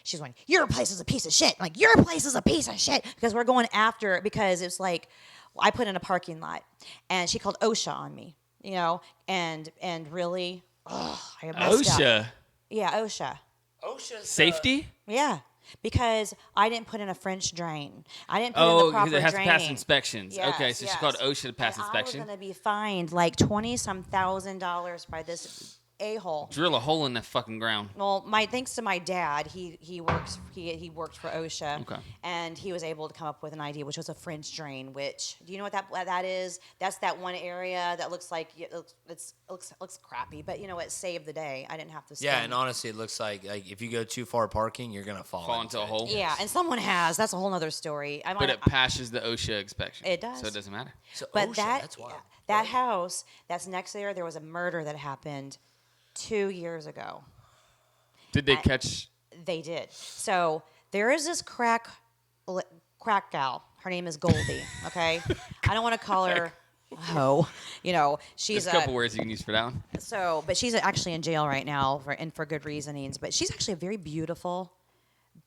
[SPEAKER 4] She's going, your place is a piece of shit. I'm like, your place is a piece of shit. Because we're going after it, because it's like, I put in a parking lot, and she called OSHA on me, and really, I messed up.
[SPEAKER 3] OSHA.
[SPEAKER 4] Yeah, OSHA.
[SPEAKER 1] OSHA's
[SPEAKER 3] Safety?
[SPEAKER 4] Yeah. Because I didn't put in a French drain. I didn't put in the
[SPEAKER 3] Oh,
[SPEAKER 4] proper
[SPEAKER 3] because it has to pass
[SPEAKER 4] draining.
[SPEAKER 3] inspections.
[SPEAKER 4] Yes,
[SPEAKER 3] Okay, so she
[SPEAKER 4] yes.
[SPEAKER 3] called OSHA to pass
[SPEAKER 4] And
[SPEAKER 3] inspection.
[SPEAKER 4] I was going to be fined like $20,000 by this a-hole.
[SPEAKER 3] Drill a hole in the fucking ground.
[SPEAKER 4] Well, thanks to my dad, he worked for OSHA,
[SPEAKER 3] Okay.
[SPEAKER 4] and he was able to come up with an idea, which was a French drain. Which, do you know what that is? That's that one area that looks like it looks crappy, but it saved the day. I didn't have to.
[SPEAKER 1] Yeah,
[SPEAKER 4] spend-
[SPEAKER 1] and honestly, it looks like if you go too far parking, you're gonna fall
[SPEAKER 3] Into a
[SPEAKER 1] it.
[SPEAKER 3] hole.
[SPEAKER 4] Yeah, and someone has. That's a whole other story.
[SPEAKER 3] But it passes the OSHA inspection.
[SPEAKER 4] It does.
[SPEAKER 3] So it doesn't matter.
[SPEAKER 1] So
[SPEAKER 4] But
[SPEAKER 1] OSHA, that's wild.
[SPEAKER 4] that house that's next there was a murder that happened 2 years ago.
[SPEAKER 3] Did they catch?
[SPEAKER 4] They did. So there is this crack gal. Her name is Goldie. Okay, I don't want to call her hoe. She's
[SPEAKER 3] There's a couple words you can use for that one.
[SPEAKER 4] but she's actually in jail right now for good reasonings. But she's actually very beautiful.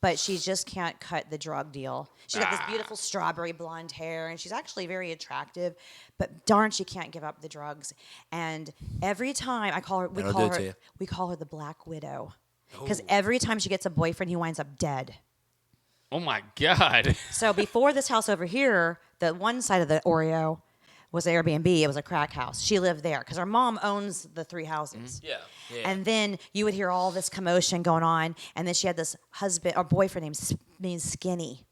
[SPEAKER 4] But she just can't cut the drug deal. She's got this beautiful strawberry blonde hair, and she's actually very attractive. But darn, she can't give up the drugs. And every time I call her,
[SPEAKER 1] That'll do it to you.
[SPEAKER 4] we call her the Black Widow, because every time she gets a boyfriend, he winds up dead.
[SPEAKER 3] Oh my God.
[SPEAKER 4] So before this house over here, the one side of the Oreo was Airbnb. It was a crack house. She lived there because her mom owns the 3 houses.
[SPEAKER 1] Yeah.
[SPEAKER 4] And then you would hear all this commotion going on, and then she had this husband or boyfriend named Skinny.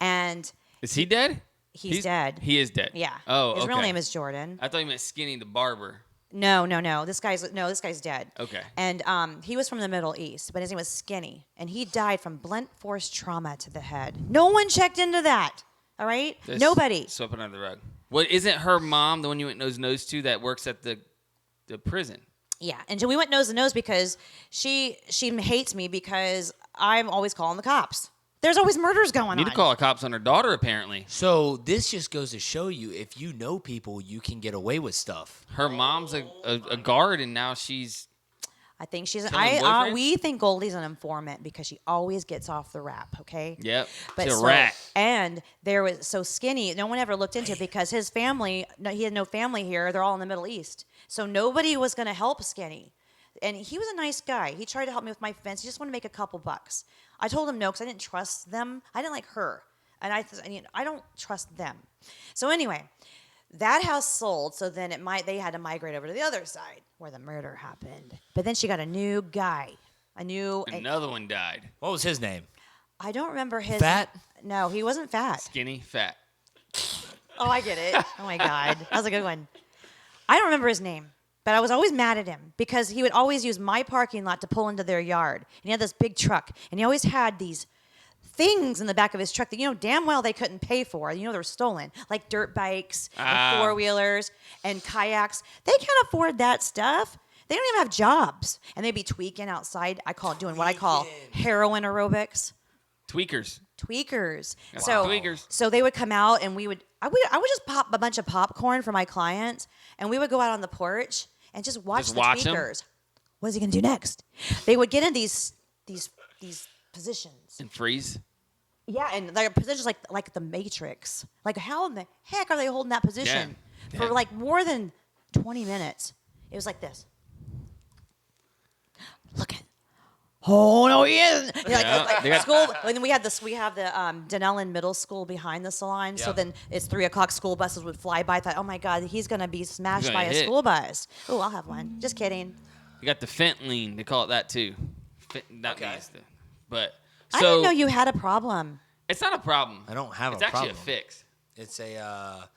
[SPEAKER 4] And
[SPEAKER 3] Is he dead?
[SPEAKER 4] he's dead.
[SPEAKER 3] He is dead.
[SPEAKER 4] Yeah.
[SPEAKER 3] Oh,
[SPEAKER 4] His real
[SPEAKER 3] okay.
[SPEAKER 4] name is Jordan.
[SPEAKER 3] I thought you meant Skinny the barber.
[SPEAKER 4] No. This guy's dead.
[SPEAKER 3] Okay.
[SPEAKER 4] And he was from the Middle East, but his name was Skinny, and he died from blunt force trauma to the head. No one checked into that. All right?
[SPEAKER 3] Just
[SPEAKER 4] Nobody.
[SPEAKER 3] Swept it under the rug. Well, isn't her mom the one you went nose to that works at the prison?
[SPEAKER 4] Yeah, and we went nose to nose because she hates me because I'm always calling the cops. There's always murders going
[SPEAKER 3] Need
[SPEAKER 4] on.
[SPEAKER 3] to call the cops on her daughter, apparently.
[SPEAKER 1] So this just goes to show you, if you know people, you can get away with stuff.
[SPEAKER 3] Her mom's a guard, and now she's...
[SPEAKER 4] I think she's.
[SPEAKER 3] Killing boyfriends?
[SPEAKER 4] We think Goldie's an informant because she always gets off the rap. Okay.
[SPEAKER 3] Yep.
[SPEAKER 4] But
[SPEAKER 3] She's a rat.
[SPEAKER 4] And there was Skinny. No one ever looked into it because his family. No, he had no family here. They're all in the Middle East. So nobody was going to help Skinny. And he was a nice guy. He tried to help me with my fence. He just wanted to make a couple bucks. I told him no because I didn't trust them. I didn't like her, and I don't trust them. So anyway, that house sold. So then they had to migrate over to the other side where the murder happened. But then she got a new guy.
[SPEAKER 3] Another one died.
[SPEAKER 1] What was his name?
[SPEAKER 4] I don't remember his.
[SPEAKER 1] Fat?
[SPEAKER 4] No, he wasn't fat.
[SPEAKER 3] Skinny, fat.
[SPEAKER 4] Oh, I get it. Oh my God, that was a good one. I don't remember his name, but I was always mad at him because he would always use my parking lot to pull into their yard. And he had this big truck, and he always had these things in the back of his truck that damn well they couldn't pay for. They were stolen, like dirt bikes and 4-wheelers and kayaks. They can't afford that stuff. They don't even have jobs, and they'd be tweaking outside. Doing what I call heroin aerobics.
[SPEAKER 3] Tweakers.
[SPEAKER 4] Wow. So they would come out, and I would just pop a bunch of popcorn for my clients, and we would go out on the porch and just watch the tweakers. What is he gonna do next? They would get in these positions
[SPEAKER 3] And freeze.
[SPEAKER 4] Yeah, and their positions like the Matrix. Like, how in the heck are they holding that position for like more than 20 minutes? It was like this. Look at. Oh no, he isn't. School. And then we have the Denellen Middle School behind the salon. So then it's 3:00. School buses would fly by. I thought, oh my God, he's gonna be smashed by a school bus. Oh, I'll have one. Just kidding.
[SPEAKER 3] You got the fentanyl. They call it that too. But so
[SPEAKER 4] I didn't know you had a problem.
[SPEAKER 3] It's not a problem.
[SPEAKER 1] I don't have a problem.
[SPEAKER 3] It's actually a fix.
[SPEAKER 1] It's a,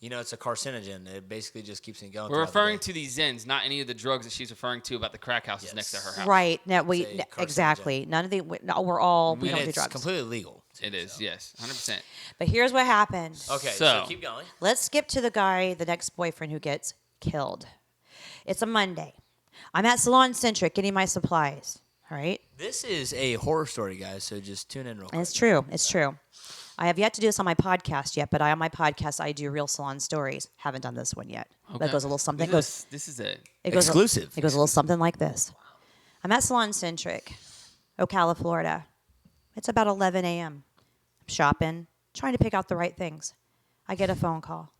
[SPEAKER 1] it's a carcinogen. It basically just keeps me going.
[SPEAKER 3] We're referring to these Zens, not any of the drugs that she's referring to about the crack houses next to her house.
[SPEAKER 4] Right. No, exactly. None of the. We don't do drugs.
[SPEAKER 1] It's completely legal.
[SPEAKER 3] It is, yes, 100%.
[SPEAKER 4] But here's what happened.
[SPEAKER 1] Okay, so keep going.
[SPEAKER 4] Let's skip to the next boyfriend who gets killed. It's a Monday. I'm at Salon Centric getting my supplies. All right.
[SPEAKER 1] This is a horror story, guys. So just tune in real quick.
[SPEAKER 4] It's true. It's true. I have yet to do this on my podcast yet, but on my podcast I do real salon stories. Haven't done this one yet.
[SPEAKER 3] Okay.
[SPEAKER 4] That goes a little something.
[SPEAKER 3] This is it.
[SPEAKER 1] Exclusive.
[SPEAKER 4] It goes a little something like this. I'm at Salon Centric, Ocala, Florida. It's about 11 a.m. I'm shopping, trying to pick out the right things. I get a phone call.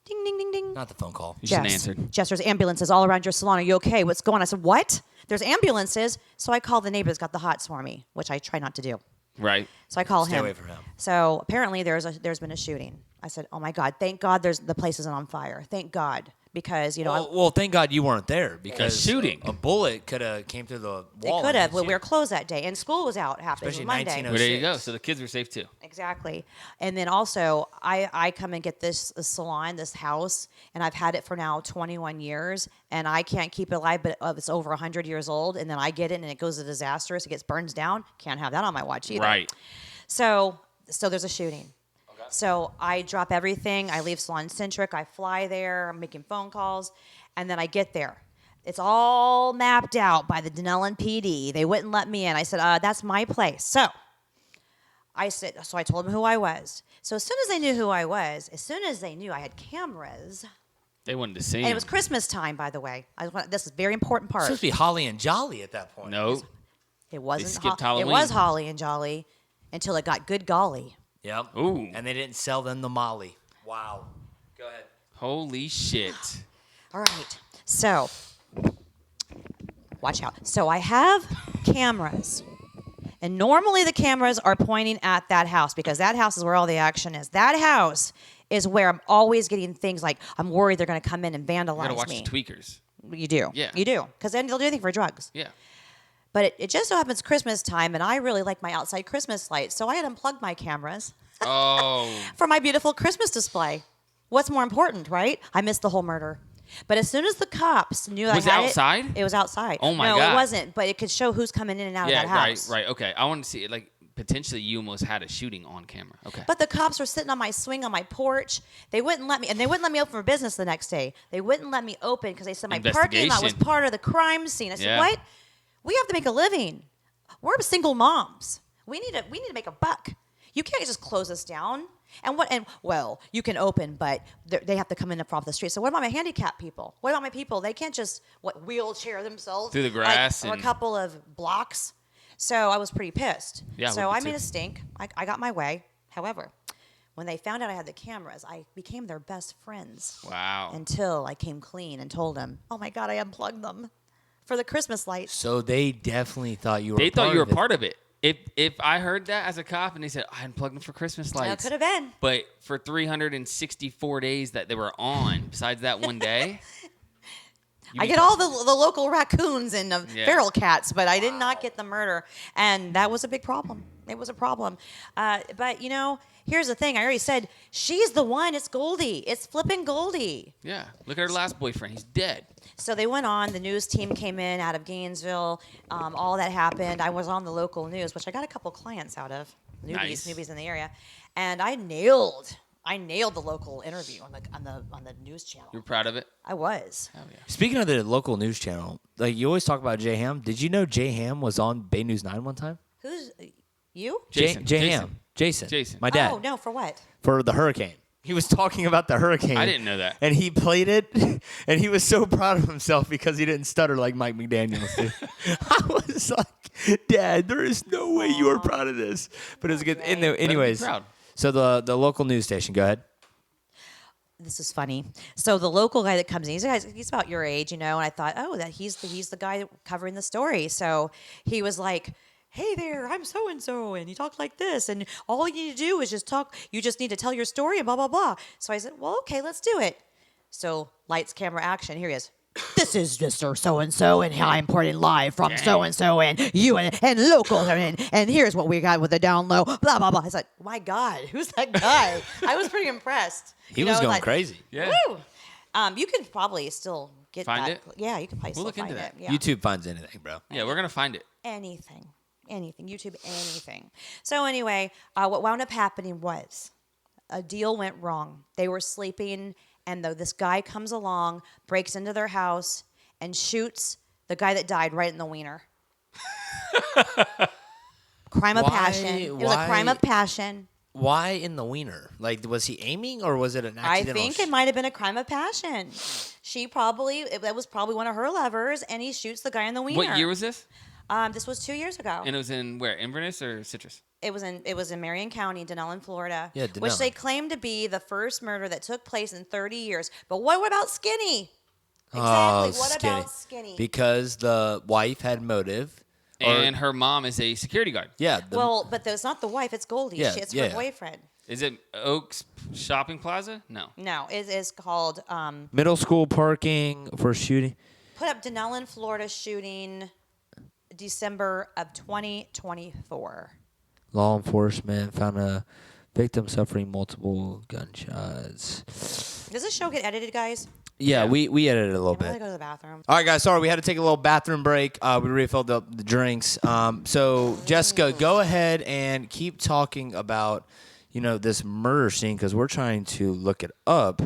[SPEAKER 4] Ding, ding, ding, ding.
[SPEAKER 1] Not the phone call.
[SPEAKER 3] You shouldn't answer.
[SPEAKER 4] Jess, there's ambulances all around your salon. Are you okay? What's going on? I said, what? There's ambulances. So I call the neighbor that's got the hots for me, which I try not to do.
[SPEAKER 3] Right.
[SPEAKER 4] So I call
[SPEAKER 1] Stay
[SPEAKER 4] him.
[SPEAKER 1] away from him.
[SPEAKER 4] So apparently there's been a shooting. I said, oh my God, thank God the place isn't on fire. Thank God. Because,
[SPEAKER 1] Well, thank God you weren't there because
[SPEAKER 3] shooting.
[SPEAKER 1] A bullet could have came through the wall.
[SPEAKER 4] It could have. Well, we were closed that day. And school was out happening.
[SPEAKER 1] Especially
[SPEAKER 4] Monday.
[SPEAKER 1] 1906.
[SPEAKER 3] Well, there you go. So the kids were safe too.
[SPEAKER 4] Exactly. And then also, I come and get this salon, this house, and I've had it for now 21 years, and I can't keep it alive, but it's over 100 years old, and then I get it, and it goes to disastrous. It gets burns down. Can't have that on my watch either.
[SPEAKER 3] Right.
[SPEAKER 4] So there's a shooting. Okay. So I drop everything. I leave Salon Centric. I fly there. I'm making phone calls, and then I get there. It's all mapped out by the Denellen PD. They wouldn't let me in. I said, that's my place. So I told them who I was. So as soon as they knew who I was, as soon as they knew I had cameras.
[SPEAKER 3] They wanted to see.
[SPEAKER 4] And it was Christmas time, by the way. This is a very important part.
[SPEAKER 1] It's supposed to be holly and jolly at that point.
[SPEAKER 3] No.
[SPEAKER 4] It wasn't.
[SPEAKER 3] They skipped Halloween.
[SPEAKER 4] It was holly and jolly until it got good golly.
[SPEAKER 1] Yep.
[SPEAKER 3] Ooh.
[SPEAKER 1] And they didn't sell them the Molly. Wow. Go ahead.
[SPEAKER 3] Holy shit.
[SPEAKER 4] All right. So, watch out. So I have cameras. And normally the cameras are pointing at that house because that house is where all the action is. That house is where I'm always getting things like I'm worried they're going to come in and vandalize me.
[SPEAKER 3] You gotta watch the tweakers.
[SPEAKER 4] You do.
[SPEAKER 3] Yeah.
[SPEAKER 4] You do. Because then they'll do anything for drugs.
[SPEAKER 3] Yeah.
[SPEAKER 4] But it just so happens Christmas time, and I really like my outside Christmas lights. So I had unplugged my cameras
[SPEAKER 3] Oh.
[SPEAKER 4] for my beautiful Christmas display. What's more important, right? I missed the whole murder. But as soon as the cops knew
[SPEAKER 3] Was
[SPEAKER 4] I had
[SPEAKER 3] it outside?
[SPEAKER 4] it was outside.
[SPEAKER 3] Oh, my
[SPEAKER 4] no,
[SPEAKER 3] God.
[SPEAKER 4] it wasn't. But it could show who's coming in and out
[SPEAKER 3] Yeah,
[SPEAKER 4] of that house.
[SPEAKER 3] right. Okay. I want to see it. Like, potentially you almost had a shooting on camera. Okay.
[SPEAKER 4] But the cops were sitting on my swing on my porch. They wouldn't let me, and they wouldn't let me open for business the next day. They wouldn't let me open because they said my parking lot was
[SPEAKER 3] Investigation.
[SPEAKER 4] part of the crime scene. I said,
[SPEAKER 3] Yeah.
[SPEAKER 4] what? We have to make a living. We're single moms. We need to make a buck. You can't just close us down. Well, you can open, but they have to come in off the street. So what about my handicapped people? What about my people? They can't just wheelchair themselves
[SPEAKER 3] Through the grass
[SPEAKER 4] or a
[SPEAKER 3] and-
[SPEAKER 4] couple of blocks. So I was pretty pissed.
[SPEAKER 3] Yeah,
[SPEAKER 4] so
[SPEAKER 3] would be
[SPEAKER 4] I made
[SPEAKER 3] too.
[SPEAKER 4] a stink. I got my way. However, when they found out I had the cameras, I became their best friends.
[SPEAKER 3] Wow.
[SPEAKER 4] Until I came clean and told them, "Oh my God, I unplugged them for the Christmas lights."
[SPEAKER 1] So they definitely thought you were.
[SPEAKER 3] They thought you were
[SPEAKER 1] of it.
[SPEAKER 3] part of it. If I heard that as a cop and they said, I unplugged them for Christmas
[SPEAKER 4] That
[SPEAKER 3] lights.
[SPEAKER 4] could have been.
[SPEAKER 3] But for 364 days that they were on, besides that one day.
[SPEAKER 4] I get all the local raccoons and feral cats, but I did not get the murder, and that was a big problem. It was a problem. But, here's the thing. I already said, she's the one. It's Goldie. It's flipping Goldie.
[SPEAKER 3] Yeah. Look at her last boyfriend. He's dead.
[SPEAKER 4] So they went on. The news team came in out of Gainesville. All that happened. I was on the local news, which I got a couple clients out of. Newbies in the area. And I nailed the local interview on the news channel.
[SPEAKER 3] You're proud of it?
[SPEAKER 4] I was.
[SPEAKER 3] Oh, yeah.
[SPEAKER 1] Speaking of the local news channel, like you always talk about Jay Ham. Did you know Jay Ham was on Bay News 9 one time?
[SPEAKER 4] Who's you?
[SPEAKER 3] Jason.
[SPEAKER 1] Jay Ham. Jason. My dad.
[SPEAKER 4] Oh, no, for what?
[SPEAKER 1] For the hurricane. He was talking about the hurricane.
[SPEAKER 3] I didn't know that.
[SPEAKER 1] And he played it, and he was so proud of himself because he didn't stutter like Mike McDaniels did. I was like, Dad, there is no way you are proud of this. But it was good. Anyways,
[SPEAKER 3] proud.
[SPEAKER 1] so the local news station, go ahead.
[SPEAKER 4] This is funny. So the local guy that comes in, he's about your age, and I thought, that he's the guy covering the story. So he was like, hey there, I'm so-and-so, and you talk like this, and all you need to do is just talk. You just need to tell your story and blah, blah, blah. So I said, well, okay, let's do it. So lights, camera, action. Here he is. This is Mr. So-and-so, and I'm reporting live from so-and-so, and you and local, and here's what we got with the down low, blah, blah, blah. I was like, my God, who's that guy? I was pretty impressed.
[SPEAKER 1] He was going crazy.
[SPEAKER 3] Yeah.
[SPEAKER 4] Woo! You can probably still get
[SPEAKER 3] Find
[SPEAKER 4] that.
[SPEAKER 3] it?
[SPEAKER 4] Yeah, you can probably
[SPEAKER 3] We'll
[SPEAKER 4] still
[SPEAKER 3] look
[SPEAKER 4] find
[SPEAKER 3] into
[SPEAKER 4] it.
[SPEAKER 3] that.
[SPEAKER 4] Yeah.
[SPEAKER 1] YouTube finds anything, bro.
[SPEAKER 3] Yeah, we're going to find it.
[SPEAKER 4] Anything. YouTube, anything. So anyway, what wound up happening was a deal went wrong. They were sleeping, and this guy comes along, breaks into their house, and shoots the guy that died right in the wiener. Crime of passion. It was a crime of passion.
[SPEAKER 1] Why in the wiener? Like, was he aiming, or was it an
[SPEAKER 4] I
[SPEAKER 1] accidental?
[SPEAKER 4] think it might have been a crime of passion. That was probably one of her lovers, and he shoots the guy in the wiener.
[SPEAKER 3] What year was this?
[SPEAKER 4] This was 2 years ago.
[SPEAKER 3] And it was in where? Inverness or Citrus?
[SPEAKER 4] It was in Marion County, Denellen, Florida.
[SPEAKER 1] Yeah,
[SPEAKER 4] Which
[SPEAKER 1] Denellen.
[SPEAKER 4] they claim to be the first murder that took place in 30 years. But what about Skinny? Exactly. What about Skinny?
[SPEAKER 1] Because the wife had motive.
[SPEAKER 3] And her mom is a security guard.
[SPEAKER 1] Yeah.
[SPEAKER 4] But it's not the wife. It's Goldie.
[SPEAKER 1] Yeah,
[SPEAKER 4] It's
[SPEAKER 1] yeah.
[SPEAKER 4] her boyfriend.
[SPEAKER 3] Is it Oaks Shopping Plaza? No.
[SPEAKER 4] No, it is called
[SPEAKER 1] middle school parking for shooting.
[SPEAKER 4] put up Denellen, Florida shooting December of 2024.
[SPEAKER 1] Law enforcement found a victim suffering multiple gunshots.
[SPEAKER 4] Does this show get edited, guys?
[SPEAKER 1] Yeah, we edited it a little
[SPEAKER 4] I'm going to
[SPEAKER 1] bit.
[SPEAKER 4] go to the bathroom.
[SPEAKER 1] All right, guys. Sorry, we had to take a little bathroom break. We refilled up the drinks. So, Jessica, go ahead and keep talking about, this murder scene because we're trying to look it up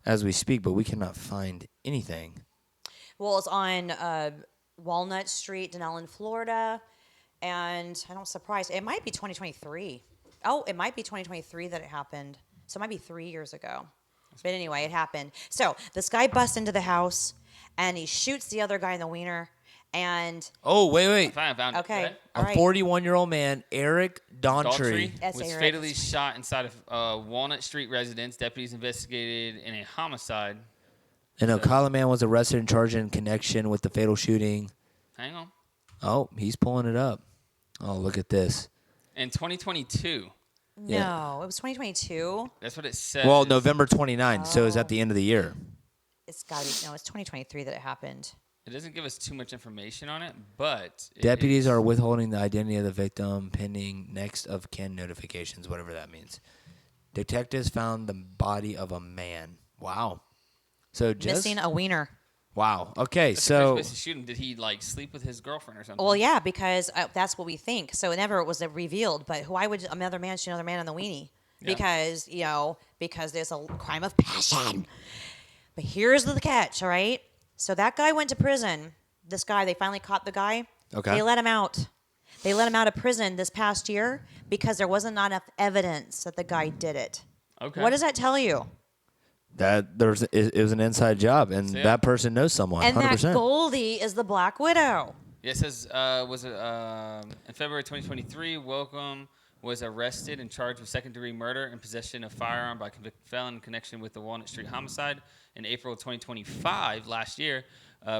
[SPEAKER 1] as we speak, but we cannot find anything.
[SPEAKER 4] Well, it's on Walnut Street, Denellen, Florida, and I'm not surprised. It might be 2023. Oh, it might be 2023 that it happened. So it might be 3 years ago. But anyway, it happened. So this guy busts into the house, and he shoots the other guy in the wiener, and...
[SPEAKER 1] Oh, wait.
[SPEAKER 3] I found it.
[SPEAKER 4] Okay,
[SPEAKER 3] Go ahead.
[SPEAKER 4] all
[SPEAKER 1] A
[SPEAKER 4] right.
[SPEAKER 1] 41-year-old man, Eric Daughtry.
[SPEAKER 3] Daughtry
[SPEAKER 4] That's
[SPEAKER 3] was
[SPEAKER 4] Eric.
[SPEAKER 3] fatally shot inside of Walnut Street residence. Deputies investigated in a homicide.
[SPEAKER 1] An Ocala man was arrested and charged in connection with the fatal shooting.
[SPEAKER 3] Hang on.
[SPEAKER 1] Oh, he's pulling it up. Oh, look at this.
[SPEAKER 3] In 2022.
[SPEAKER 4] No, it was 2022.
[SPEAKER 3] That's what it says.
[SPEAKER 1] Well, November 29th, so it's at the end of the year.
[SPEAKER 4] It's got to be... No, it's 2023 that it happened.
[SPEAKER 3] It doesn't give us too much information on it, but...
[SPEAKER 1] Deputies are withholding the identity of the victim pending next of kin notifications, whatever that means. Detectives found the body of a man. Wow. So just...
[SPEAKER 4] Missing a wiener.
[SPEAKER 1] Wow. Okay,
[SPEAKER 3] That's the
[SPEAKER 1] so...
[SPEAKER 3] first place to shoot him. Did he, sleep with his girlfriend or something?
[SPEAKER 4] Well, yeah, because that's what we think. So it never was revealed. But why would another man shoot another man on the weenie?
[SPEAKER 3] Yeah.
[SPEAKER 4] Because there's a crime of passion. But here's the catch, all right? So that guy went to prison. This guy, they finally caught the guy.
[SPEAKER 1] Okay.
[SPEAKER 4] They let him out. They let him out of prison this past year because there wasn't enough evidence that the guy did it.
[SPEAKER 3] Okay.
[SPEAKER 4] What does that tell you?
[SPEAKER 1] That it was an inside job, and
[SPEAKER 3] So, yeah.
[SPEAKER 1] that person knows someone,
[SPEAKER 4] And
[SPEAKER 1] 100%.
[SPEAKER 4] that Goldie is the Black Widow.
[SPEAKER 3] Yeah, it says, in February 2023, Welcome was arrested and charged with second-degree murder and possession of firearm by convicted felon in connection with the Walnut Street homicide. In April of 2025, last year,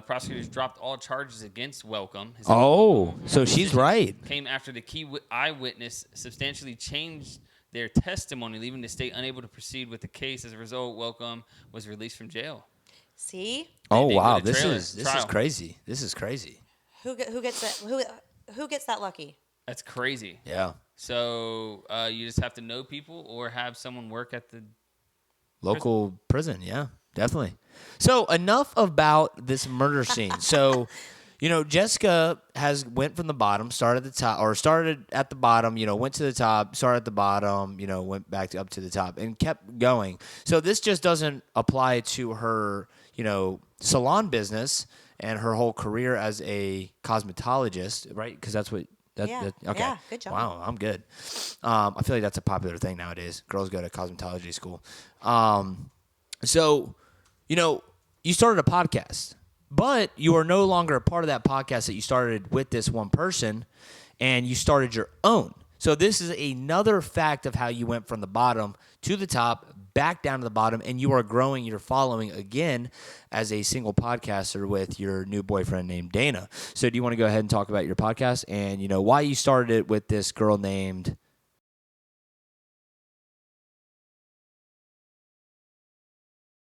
[SPEAKER 3] prosecutors dropped all charges against Welcome. His
[SPEAKER 1] Oh, so she's
[SPEAKER 3] decision
[SPEAKER 1] right.
[SPEAKER 3] Came after the key eyewitness substantially changed their testimony, leaving the state unable to proceed with the case. As a result, Welcome was released from jail.
[SPEAKER 4] See?
[SPEAKER 1] Oh,
[SPEAKER 3] They
[SPEAKER 1] wow.
[SPEAKER 3] did a
[SPEAKER 1] This
[SPEAKER 3] trailer
[SPEAKER 1] is
[SPEAKER 3] trial.
[SPEAKER 1] crazy. This is crazy.
[SPEAKER 4] Who gets that? Who gets that lucky?
[SPEAKER 3] That's crazy.
[SPEAKER 1] Yeah.
[SPEAKER 3] So you just have to know people or have someone work at the
[SPEAKER 1] Local prison. Yeah, definitely. So enough about this murder scene. So, Jessica went from the bottom, started at the bottom, went to the top, started at the bottom, went back up to the top and kept going. So this just doesn't apply to her, salon business and her whole career as a cosmetologist, right? Because that's what.
[SPEAKER 4] Yeah.
[SPEAKER 1] Okay.
[SPEAKER 4] Yeah, good job.
[SPEAKER 1] Wow, I'm good. I feel like that's a popular thing nowadays. Girls go to cosmetology school. So, you started a podcast, but you are no longer a part of that podcast that you started with this one person, and you started your own. So this is another fact of how you went from the bottom to the top, back down to the bottom, and you are growing your following again as a single podcaster with your new boyfriend named Dana. So do you want to go ahead and talk about your podcast and, why you started it with this girl named